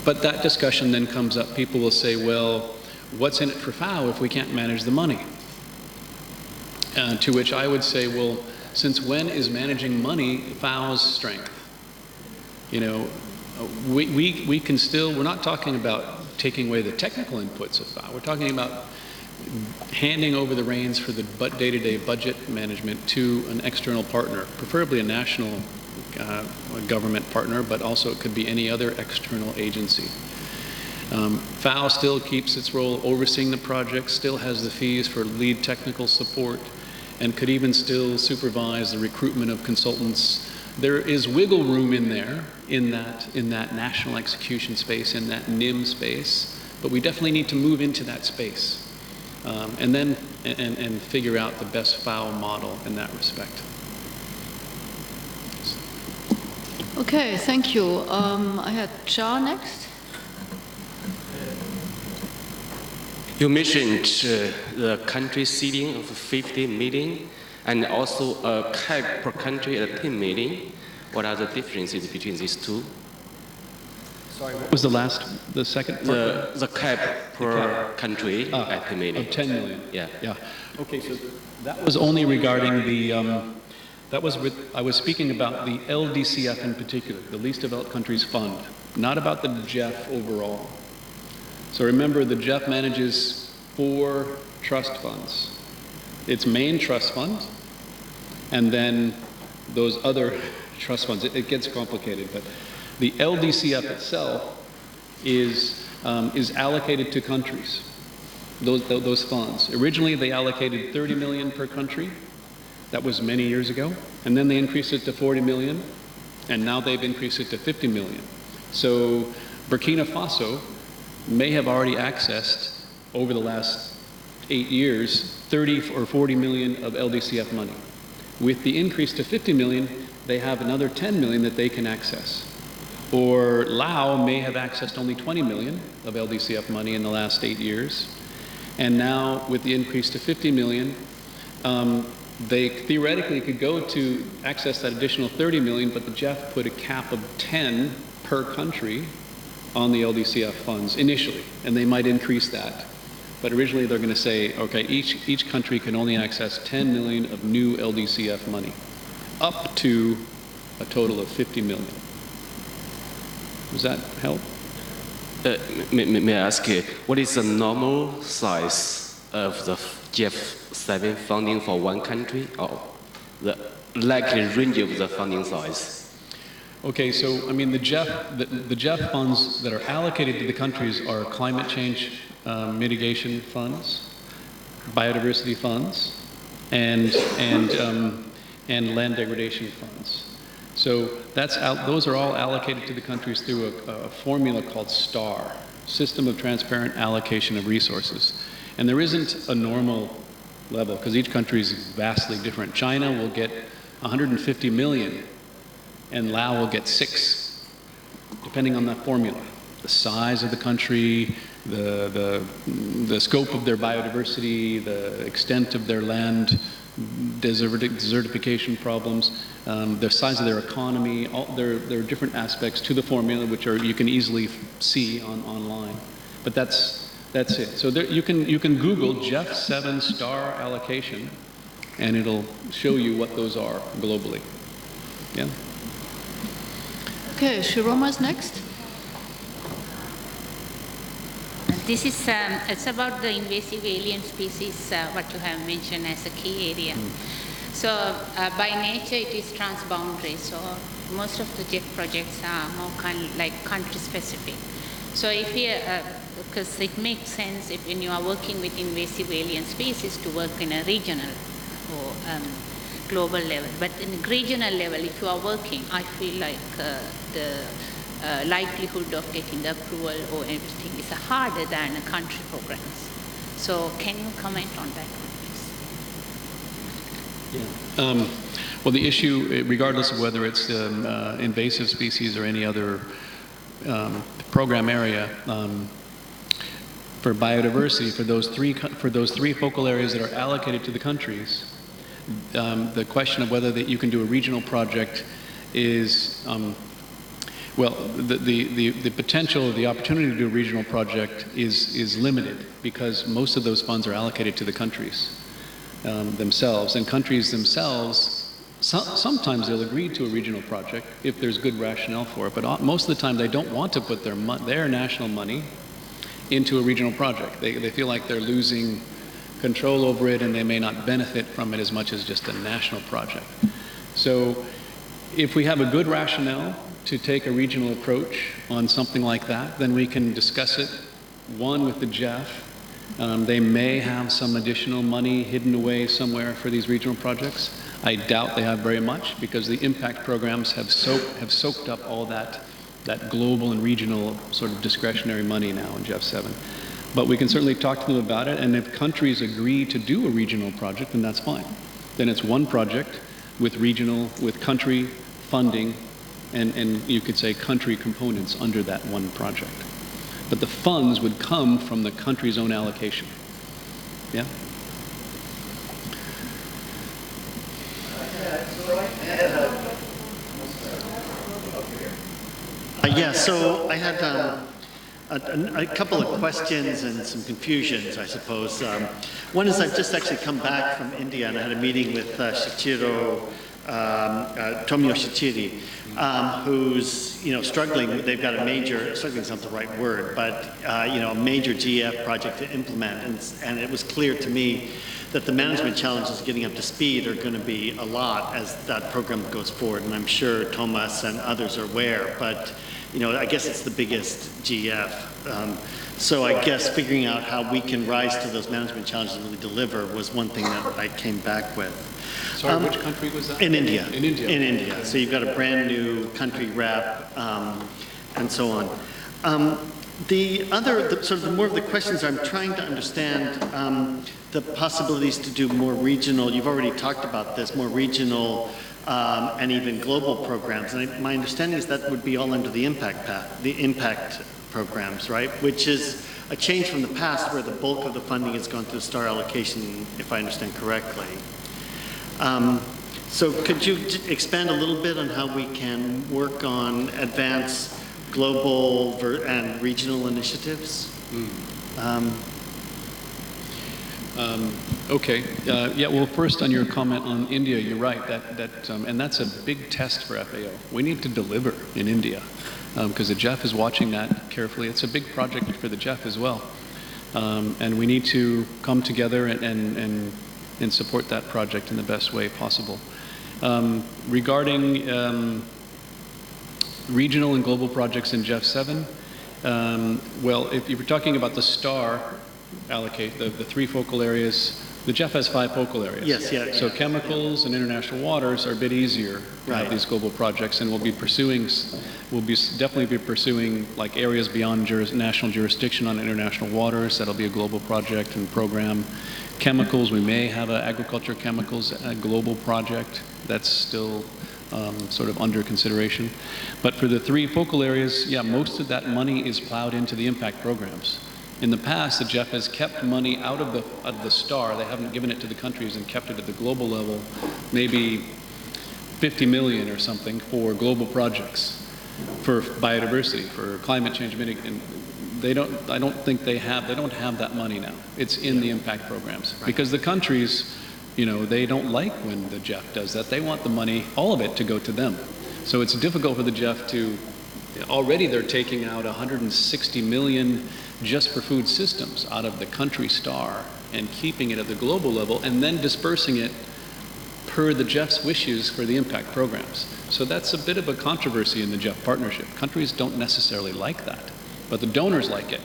But that discussion then comes up. People will say, well, what's in it for FAO if we can't manage the money? To which I would say, well, since when is managing money FAO's strength? You know, we can still, we're not talking about taking away the technical inputs of FAO. We're talking about handing over the reins for the day-to-day budget management to an external partner, preferably a national government partner, but also it could be any other external agency. FAO still keeps its role overseeing the project, still has the fees for lead technical support, and could even still supervise the recruitment of consultants. There is wiggle room in there, in that national execution space, in that NIM space, but we definitely need to move into that space, and then figure out the best FAO model in that respect. Okay, thank you. I had Cha next. You mentioned the country seating of 50 million and also a cap per country at 10 million. What are the differences between these two? Sorry, what was the second part? The cap per country at 10 million. Of 10 million. Yeah. Yeah. Okay, so that was only regarding the, I was speaking about the LDCF in particular, the Least Developed Countries Fund, not about the JEF overall. So remember, the JEF manages 4 trust funds. Its main trust fund, and then those other trust funds. It gets complicated, but the LDCF itself is allocated to countries, those funds. Originally, they allocated 30 million per country. That was many years ago. And then they increased it to 40 million, and now they've increased it to 50 million. So Burkina Faso may have already accessed, over the last 8 years, 30 or 40 million of LDCF money. With the increase to 50 million, they have another 10 million that they can access. Or Laos may have accessed only 20 million of LDCF money in the last 8 years. And now, with the increase to 50 million, they theoretically could go to access that additional 30 million, but the JEF put a cap of 10 per country on the LDCF funds initially, and they might increase that. But originally they're going to say, okay, each country can only access 10 million of new LDCF money, up to a total of 50 million. Does that help? May I ask you, what is the normal size of the JEF 7 funding for one country, or the likely range of the funding size? Okay, so I mean the JEF funds that are allocated to the countries are climate change mitigation funds, biodiversity funds, and land degradation funds. So those are all allocated to the countries through a formula called STAR, System of Transparent Allocation of Resources. And there isn't a normal level, because each country is vastly different. China will get 150 million, and Laos will get 6, depending on that formula. The size of the country, the scope of their biodiversity, the extent of their land desertification problems, the size of their economy. There are different aspects to the formula which you can easily see online. But that's it. So you can Google JEF 7 STAR allocation, and it'll show you what those are globally. Yeah. Okay, Shiroma's next. This is, it's about the invasive alien species, what you have mentioned as a key area. So by nature it is transboundary, so most of the JEF projects are more like country specific. So if you, because it makes sense if when you are working with invasive alien species to work in a regional or global level. But in the regional level, if you are working, I feel like the likelihood of getting the approval or everything is harder than a country programs. So can you comment on that one, please? Yeah. Well, the issue, regardless of whether it's invasive species or any other program area, for biodiversity, for those three focal areas that are allocated to the countries, the question of whether that you can do a regional project is, well, the potential, the opportunity to do a regional project is limited because most of those funds are allocated to the countries themselves, and countries themselves, sometimes they'll agree to a regional project if there's good rationale for it, but most of the time they don't want to put their national money into a regional project. They feel like they're losing control over it and they may not benefit from it as much as just a national project. So if we have a good rationale to take a regional approach on something like that, then we can discuss it, one, with the GEF. They may have some additional money hidden away somewhere for these regional projects. I doubt they have very much because the impact programs have soaked up all that global and regional sort of discretionary money now in GEF 7. But we can certainly talk to them about it, and if countries agree to do a regional project, then that's fine. Then it's one project with country funding, and you could say country components under that one project. But the funds would come from the country's own allocation. Yeah? Yeah, so I had a couple of questions and some confusions, I suppose. One is I've just actually come back from India and I had a meeting with Tomio Shichiri, who's struggling. They've got a major, struggling is not the right word, but a major GF project to implement, and it was clear to me that the management challenges getting up to speed are going to be a lot as that program goes forward, and I'm sure Thomas and others are aware, but I guess it's the biggest GF. So I guess figuring out how we can rise to those management challenges and really deliver was one thing that I came back with. Sorry, which country was that? In India. In India. In India. So you've got a brand new country rep and so on. More of the questions I'm trying to understand the possibilities to do more regional, you've already talked about this, more regional and even global programs. And my understanding is that would be all under the impact programs, right? Which is a change from the past where the bulk of the funding has gone through STAR allocation, if I understand correctly. So could you expand a little bit on how we can work on advanced global and regional initiatives? Okay. Yeah. Well, first on your comment on India, you're right. And that's a big test for FAO. We need to deliver in India because the GEF is watching that carefully. It's a big project for the GEF as well, and we need to come together and support that project in the best way possible. Regarding regional and global projects in GEF 7, well, if you're talking about the STAR allocate, the three focal areas, the GEF has 5 focal areas. Yes, yeah. So chemicals and international waters are a bit easier to have these global projects, and we'll definitely be pursuing like areas beyond national jurisdiction on international waters. That'll be a global project and program. Chemicals, we may have an agriculture chemicals global project. That's still sort of under consideration. But for the 3 focal areas, yeah, most of that money is plowed into the impact programs. In the past, the GEF has kept money out of the STAR. They haven't given it to the countries and kept it at the global level, maybe 50 million or something for global projects, for biodiversity, for climate change mitigation. I don't think they don't have that money now. It's in the impact programs. Right. Because the countries, they don't like when the GEF does that. They want the money, all of it, to go to them. So it's difficult for the GEF to, already they're taking out 160 million just for food systems out of the country STAR and keeping it at the global level and then dispersing it per the GEF's wishes for the impact programs. So that's a bit of a controversy in the GEF partnership. Countries don't necessarily like that, but the donors like it.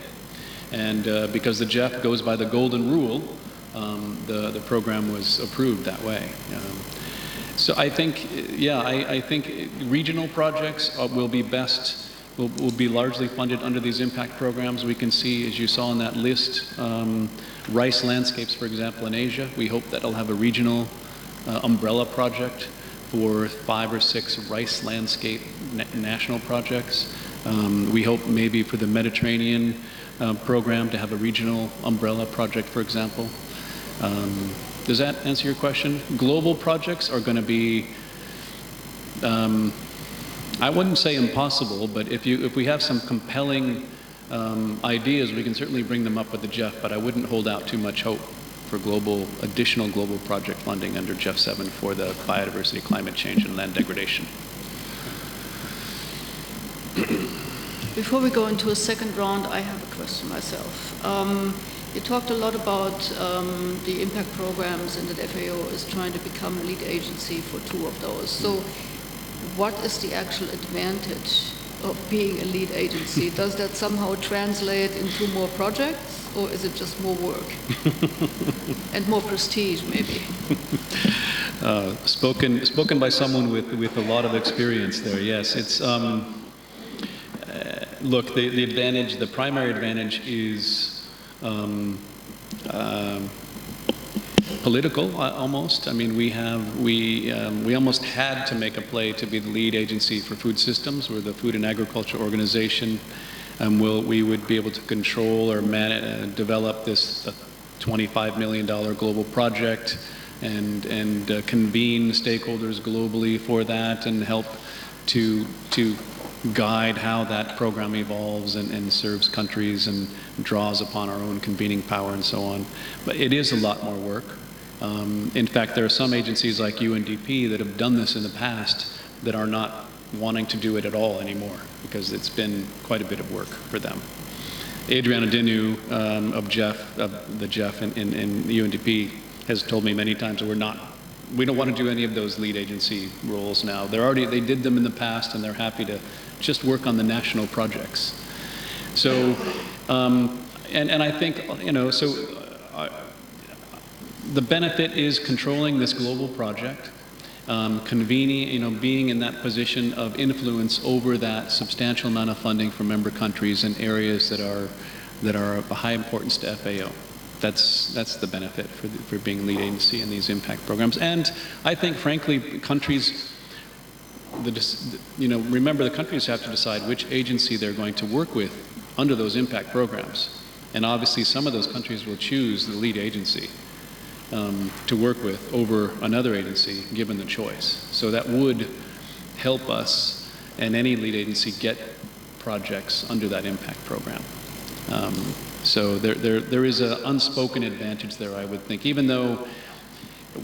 And because the GEF goes by the golden rule, the program was approved that way. So I think, yeah, I think regional projects will be best, will be largely funded under these impact programs. We can see, as you saw on that list, rice landscapes, for example, in Asia. We hope that'll have a regional umbrella project for 5 or 6 rice landscape national projects. We hope maybe for the Mediterranean program to have a regional umbrella project, for example. Does that answer your question? Global projects are going to be, I wouldn't say impossible, but if we have some compelling ideas, we can certainly bring them up with the GEF, but I wouldn't hold out too much hope for additional global project funding under GEF 7 for the biodiversity, climate change, and land degradation. Before we go into a second round, I have a question myself. You talked a lot about the impact programs and that FAO is trying to become a lead agency for 2 of those. So what is the actual advantage of being a lead agency? Does that somehow translate into more projects, or is it just more work? And more prestige, maybe? Spoken by someone with a lot of experience there, yes. It's, look, the primary advantage is political, almost. I mean, we almost had to make a play to be the lead agency for food systems. We're the Food and Agriculture Organization. We would be able to control or develop this $25 million global project and convene stakeholders globally for that and help to guide how that program evolves and serves countries and draws upon our own convening power and so on. But it is a lot more work. In fact, there are some agencies like UNDP that have done this in the past that are not wanting to do it at all anymore because it's been quite a bit of work for them. Adriana Dinu of the GEF in UNDP has told me many times that we don't want to do any of those lead agency roles now. They did them in the past and they're happy to just work on the national projects. So, and I think, the benefit is controlling this global project, convening, being in that position of influence over that substantial amount of funding from member countries in areas that are of high importance to FAO. That's the benefit for being lead agency in these impact programs. And I think, frankly, countries, remember the countries have to decide which agency they're going to work with under those impact programs. And obviously some of those countries will choose the lead agency to work with over another agency given the choice. So that would help us and any lead agency get projects under that impact program. So there is an unspoken advantage there, I would think, even though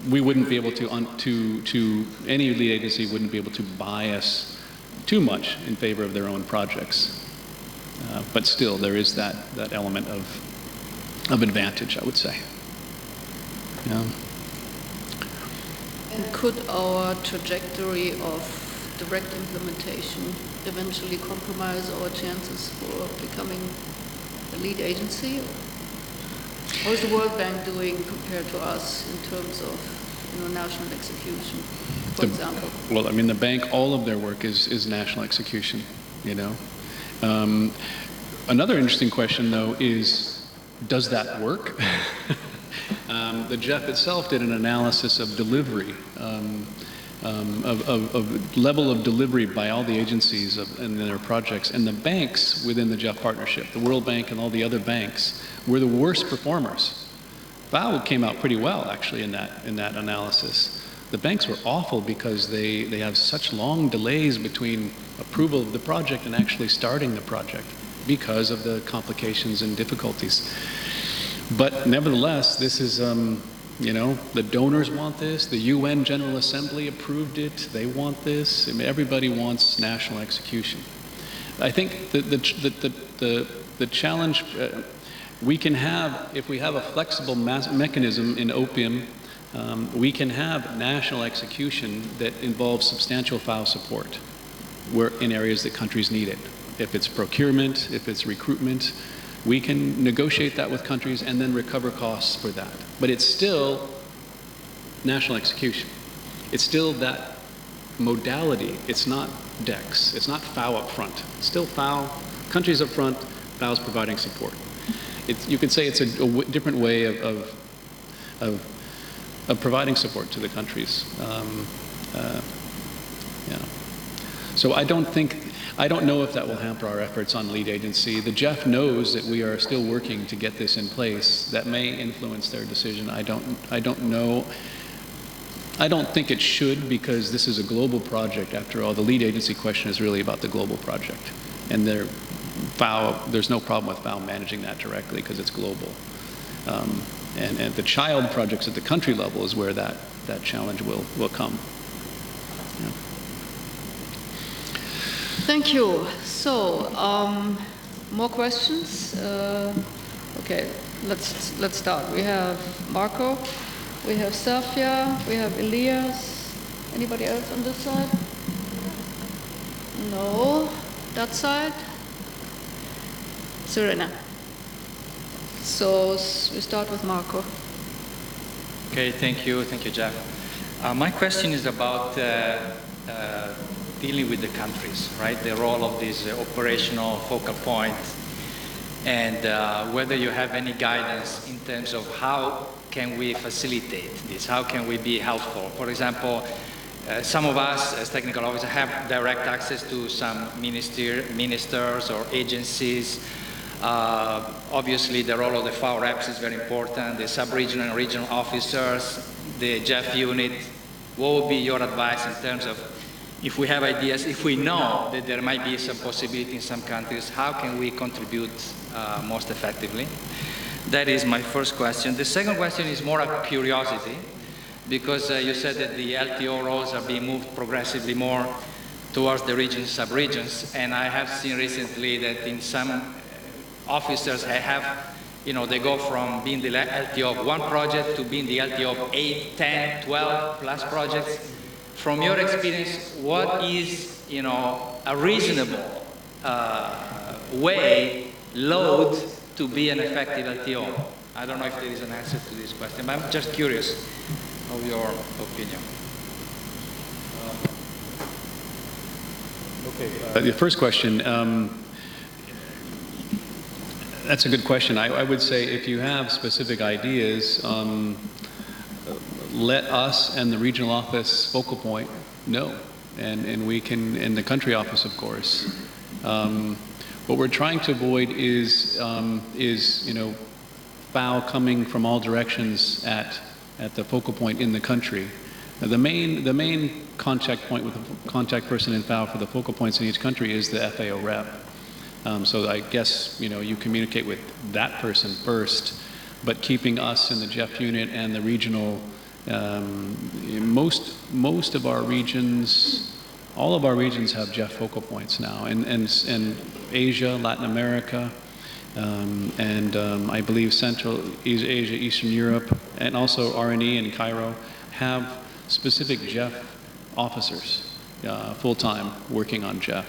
we wouldn't be able to any lead agency wouldn't be able to bias too much in favor of their own projects. But still, there is that element of advantage, I would say. Yeah. And could our trajectory of direct implementation eventually compromise our chances for becoming a lead agency? How is the World Bank doing compared to us in terms of national execution, for example? Well, I mean, the bank, all of their work is national execution, Another interesting question, though, is, does that work? The GEF itself did an analysis of delivery, of level of delivery by all the agencies in their projects, and the banks within the GEF partnership, the World Bank and all the other banks, were the worst performers. FAO came out pretty well, actually, in that analysis. The banks were awful because they have such long delays between approval of the project and actually starting the project because of the complications and difficulties. But nevertheless, this is, the donors want this, the UN General Assembly approved it, they want this, everybody wants national execution. I think the challenge we can have, if we have a flexible mechanism in OPIM, we can have national execution that involves substantial FAO support in areas that countries need it. If it's procurement, if it's recruitment, we can negotiate that with countries and then recover costs for that. But it's still national execution. It's still that modality. It's not DEX. It's not FAO up front. It's still FAO, countries up front, FAO's providing support. You could say it's a different way of providing support to the countries. Yeah. So I don't know if that will hamper our efforts on lead agency. The JEF knows that we are still working to get this in place. That may influence their decision. I don't know. I don't think it should, because this is a global project. After all, the lead agency question is really about the global project. And there's no problem with FAO managing that directly because it's global. And the child projects at the country level is where that challenge will come. Yeah. Thank you. So, more questions? Okay, let's start. We have Marco, we have Safia, we have Elias. Anybody else on this side? No. That side? Serena. So we start with Marco. Okay, thank you, Jeff. My question is about dealing with the countries, right? The role of this operational focal point, and whether you have any guidance in terms of how can we facilitate this? How can we be helpful? For example, some of us as technical officers have direct access to some ministers or agencies. Obviously, the role of the FAO reps is very important, the sub-regional and regional officers, the JEF unit. What would be your advice in terms of, if we have ideas, if we know that there might be some possibility in some countries, how can we contribute most effectively? That is my first question. The second question is more a curiosity, because you said that the LTO roles are being moved progressively more towards the regions, sub-regions, and I have seen recently that in some officers they go from being the LTO of one project to being the LTO of 8, 10, 12 plus projects. From your experience, what is, a reasonable load to be an effective LTO? I don't know if there is an answer to this question, but I'm just curious of your opinion. Okay. The first question, that's a good question. I would say if you have specific ideas, let us and the regional office focal point know, and we can, and the country office, of course. What we're trying to avoid is FAO coming from all directions at the focal point in the country. Now, the main contact point with the contact person in FAO for the focal points in each country is the FAO rep. So I guess you communicate with that person first, but keeping us in the JEF unit and the regional. Most of our regions, all of our regions have JEF focal points now, and Asia, Latin America, and I believe Central Asia, Eastern Europe, and also RNE in Cairo have specific JEF officers full-time working on JEF.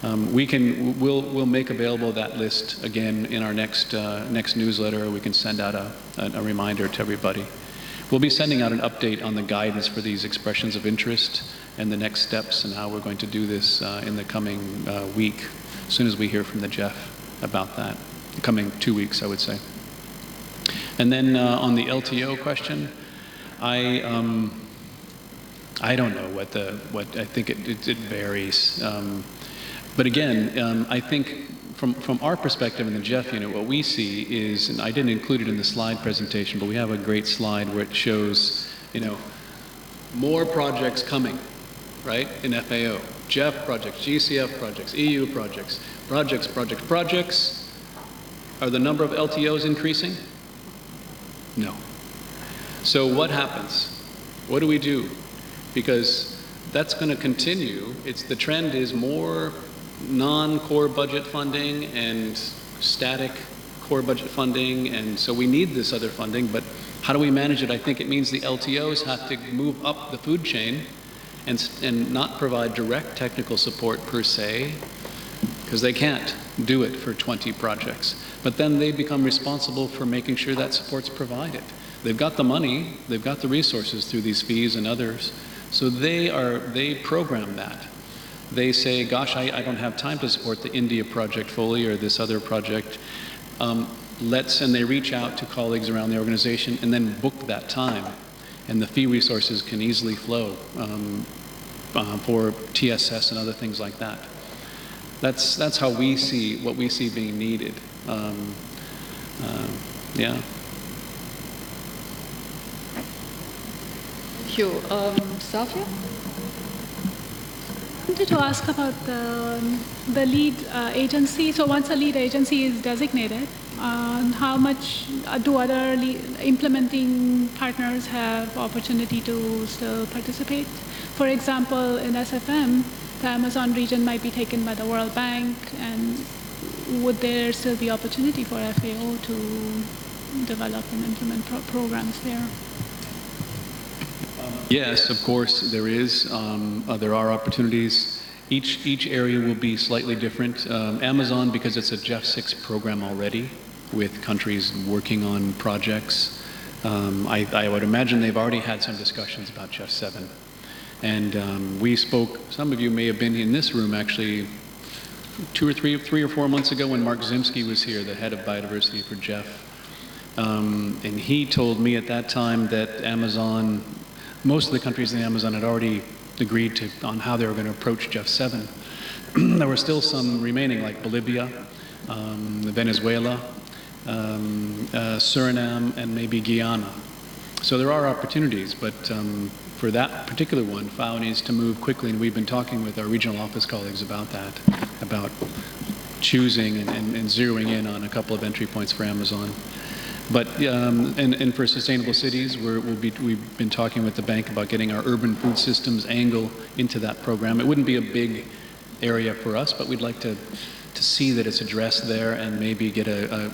We'll make available that list again in our next newsletter. We can send out a reminder to everybody. We'll be sending out an update on the guidance for these expressions of interest and the next steps and how we're going to do this in the coming week, as soon as we hear from the JEF about that. The coming 2 weeks, I would say. And then on the LTO question, I don't know what I think it varies. But again, I think from our perspective in the JEF unit, what we see is, and I didn't include it in the slide presentation, but we have a great slide where it shows, more projects coming, right, in FAO. JEF projects, GCF projects, EU projects. Are the number of LTOs increasing? No. So what happens? What do we do? Because that's going to continue. The trend is more non-core budget funding and static core budget funding, and so we need this other funding, but how do we manage it? I think it means the LTOs have to move up the food chain and not provide direct technical support per se, because they can't do it for 20 projects. But then they become responsible for making sure that support's provided. They've got the money, they've got the resources through these fees and others, so they program that. They say, gosh, I don't have time to support the India project fully or this other project. And they reach out to colleagues around the organization and then book that time. and the fee resources can easily flow for TSS and other things like that. That's how we see what we see being needed. Yeah. Thank you. Safia? I wanted to ask about the lead agency. So once a lead agency is designated, how much do other implementing partners have opportunity to still participate? For example, in SFM, the Amazon region might be taken by the World Bank, and would there still be opportunity for FAO to develop and implement programs there? Yes, of course there is. There are opportunities. Each area will be slightly different. Amazon, because it's a GEF 6 program already, with countries working on projects, I would imagine they've already had some discussions about GEF 7. And we spoke, some of you may have been in this room actually, 3 or 4 months ago when Mark Zimsky was here, the head of biodiversity for GEF. And he told me at that time that Amazon, most of the countries in the Amazon had already agreed on how they were going to approach GEF 7. There were still some remaining, like Bolivia, Venezuela, Suriname, and maybe Guyana. So there are opportunities, but for that particular one, FAO needs to move quickly, and we've been talking with our regional office colleagues about that, about choosing and zeroing in on a couple of entry points for Amazon. But and for sustainable cities, we've been talking with the bank about getting our urban food systems angle into that program. It wouldn't be a big area for us, but we'd like to see that it's addressed there and maybe get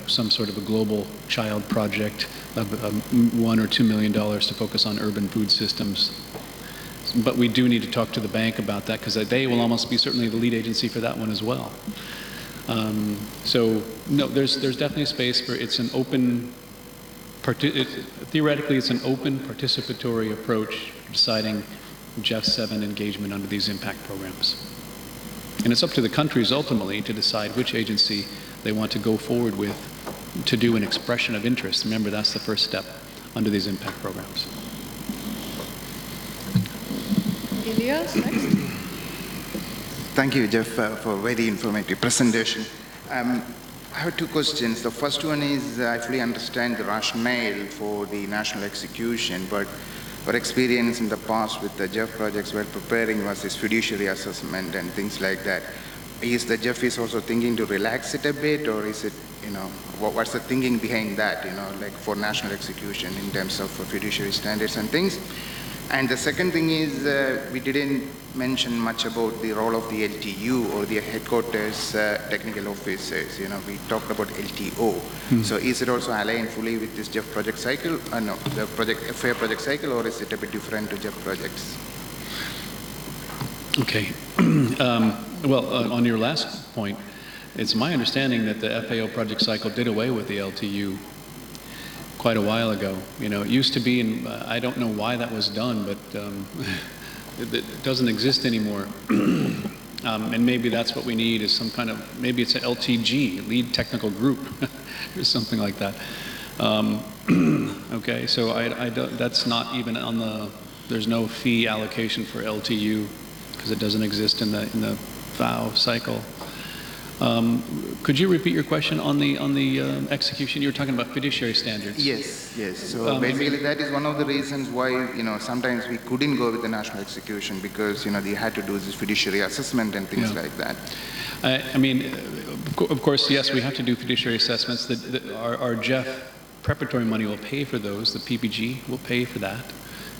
some sort of a global child project of $1 or $2 million to focus on urban food systems. But we do need to talk to the bank about that, because they will almost be certainly the lead agency for that one as well. So no, there's definitely space for it's an open. Theoretically, it's an open participatory approach to deciding GEF 7 engagement under these impact programs. And it's up to the countries ultimately to decide which agency they want to go forward with to do an expression of interest. Remember, that's the first step under these impact programs. Elias, next. Thank you, Jeff, for a very informative presentation. I have 2 questions. The first one is, I fully understand the rationale for the national execution, but our experience in the past with the GEF projects we're preparing was this fiduciary assessment and things like that. Is the GEF is also thinking to relax it a bit, or is it, what's the thinking behind that, like for national execution in terms of fiduciary standards and things? And the second thing is, we didn't mention much about the role of the LTU or the headquarters technical officers. We talked about LTO. So is it also aligned fully with this GEF project cycle? No, the FAO project cycle, or is it a bit different to GEF projects? Okay. Well, on your last point, it's my understanding that the FAO project cycle did away with the LTU quite a while ago. It used to be, and I don't know why that was done, but it doesn't exist anymore. And maybe that's what we need, is some kind of, maybe it's an LTG, lead technical group, or something like that. Okay, so I don't, that's not even on the, there's no fee allocation for LTU, because it doesn't exist in the FAO cycle. Could you repeat your question on the execution? You were talking about fiduciary standards. Yes. So basically, that is one of the reasons why sometimes we couldn't go with the national execution, because they had to do this fiduciary assessment and things like that. I mean, of course, yes, we have to do fiduciary assessments. Our GEF preparatory money will pay for those. The PPG will pay for that.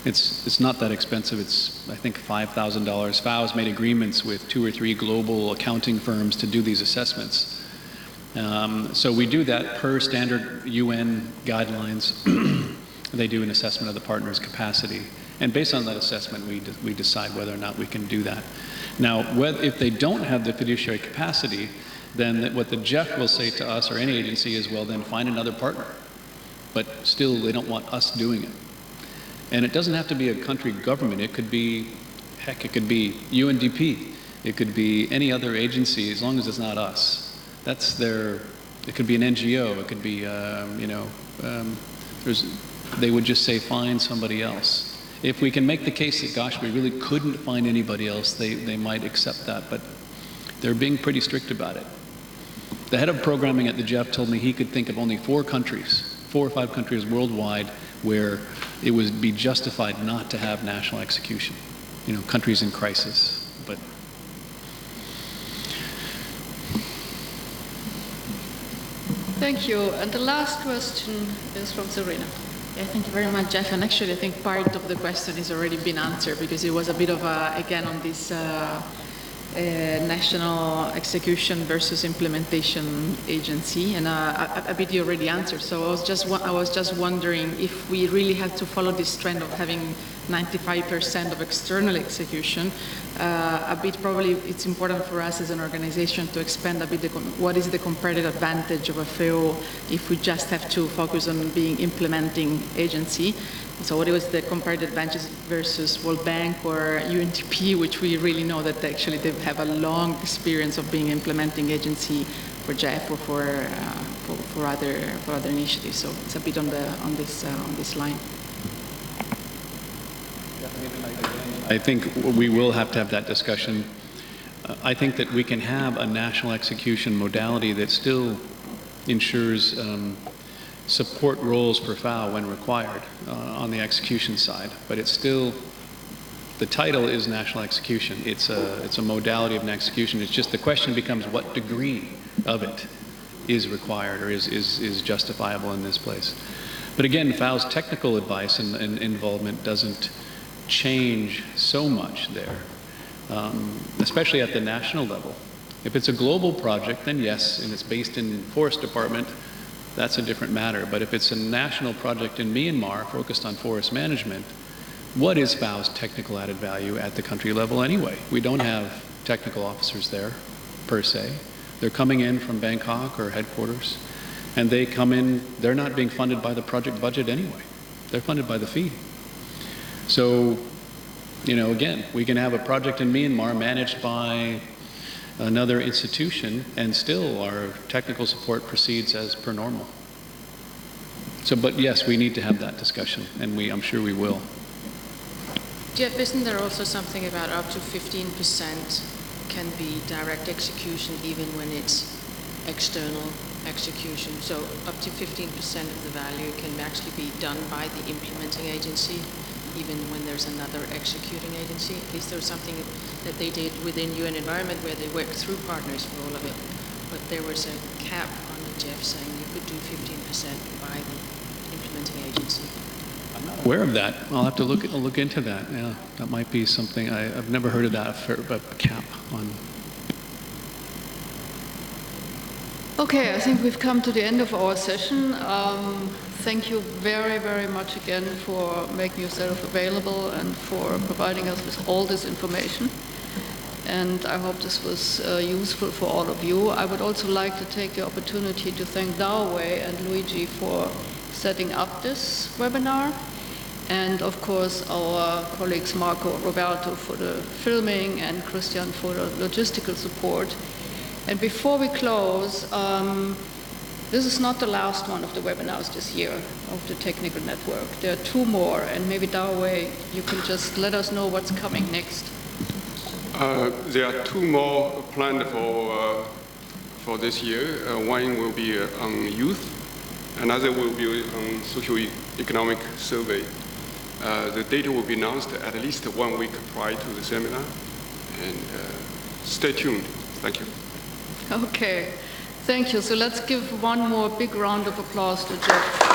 It's not that expensive. It's, I think, $5,000. FAO has made agreements with 2 or 3 global accounting firms to do these assessments. So we do that per standard UN guidelines. They do an assessment of the partner's capacity. And based on that assessment, we decide whether or not we can do that. Now, if they don't have the fiduciary capacity, then what the GEF will say to us, or any agency, is, well, then find another partner. But still, they don't want us doing it. And it doesn't have to be a country government. It could be, heck, it could be UNDP. It could be any other agency, as long as it's not us. That's their, it could be an NGO. It could be, there's they would just say, find somebody else. If we can make the case that, gosh, we really couldn't find anybody else, they might accept that, but they're being pretty strict about it. The head of programming at the Jeff told me he could think of only 4 or 5 countries worldwide where it would be justified not to have national execution. You know, countries in crisis. But thank you. And the last question is from Serena. Yeah, thank you very much, Jeff. And actually, I think part of the question has already been answered because it was a bit of a, again, on this national execution versus implementation agency, and a bit you already answered. So I was just wondering if we really have to follow this trend of having 95% of external execution. A bit probably it's important for us as an organization to expand a bit what is the comparative advantage of a FAO if we just have to focus on being implementing agency. So what was the comparative advantages versus World Bank or UNDP, which we really know that actually they have a long experience of being implementing agency for JEF or for other initiatives. So it's a bit on this line. I think we will have to have that discussion. I think that we can have a national execution modality that still ensures support roles for FAO when required on the execution side, but it's still, the title is national execution. It's a modality of an execution. It's just the question becomes what degree of it is required or is justifiable in this place. But again, FAO's technical advice and involvement doesn't change so much there, especially at the national level. If it's a global project, then yes, and it's based in Forest Department, that's a different matter. But if it's a national project in Myanmar focused on forest management, what is FAO's technical added value at the country level anyway? We don't have technical officers there, per se. They're coming in from Bangkok or headquarters, and they come in, they're not being funded by the project budget anyway. They're funded by the fee. So, you know, again, we can have a project in Myanmar managed by another institution, and still our technical support proceeds as per normal. So, but yes, we need to have that discussion, and I'm sure we will. Jeff, isn't there also something about up to 15% can be direct execution even when it's external execution? So up to 15% of the value can actually be done by the implementing agency, even when there's another executing agency. At least there was something that they did within UN Environment where they worked through partners for all of it. But there was a cap on the JEF saying you could do 15% by the implementing agency. I'm not aware of that. I'll have to look into that. Yeah, that might be something. I've never heard of that, a cap on. Okay, I think we've come to the end of our session. Thank you very, very much again for making yourself available and for providing us with all this information. And I hope this was useful for all of you. I would also like to take the opportunity to thank Dawei and Luigi for setting up this webinar. And of course, our colleagues Marco, Roberto for the filming and Christian for the logistical support. And before we close, this is not the last one of the webinars this year of the Technical Network. There are 2 more, and maybe Dawei, you can just let us know what's coming next. There are 2 more planned for this year. One will be on youth, another will be on socio-economic survey. The data will be announced at least 1 week prior to the seminar, and stay tuned. Thank you. Okay, thank you. So let's give one more big round of applause to Jeff.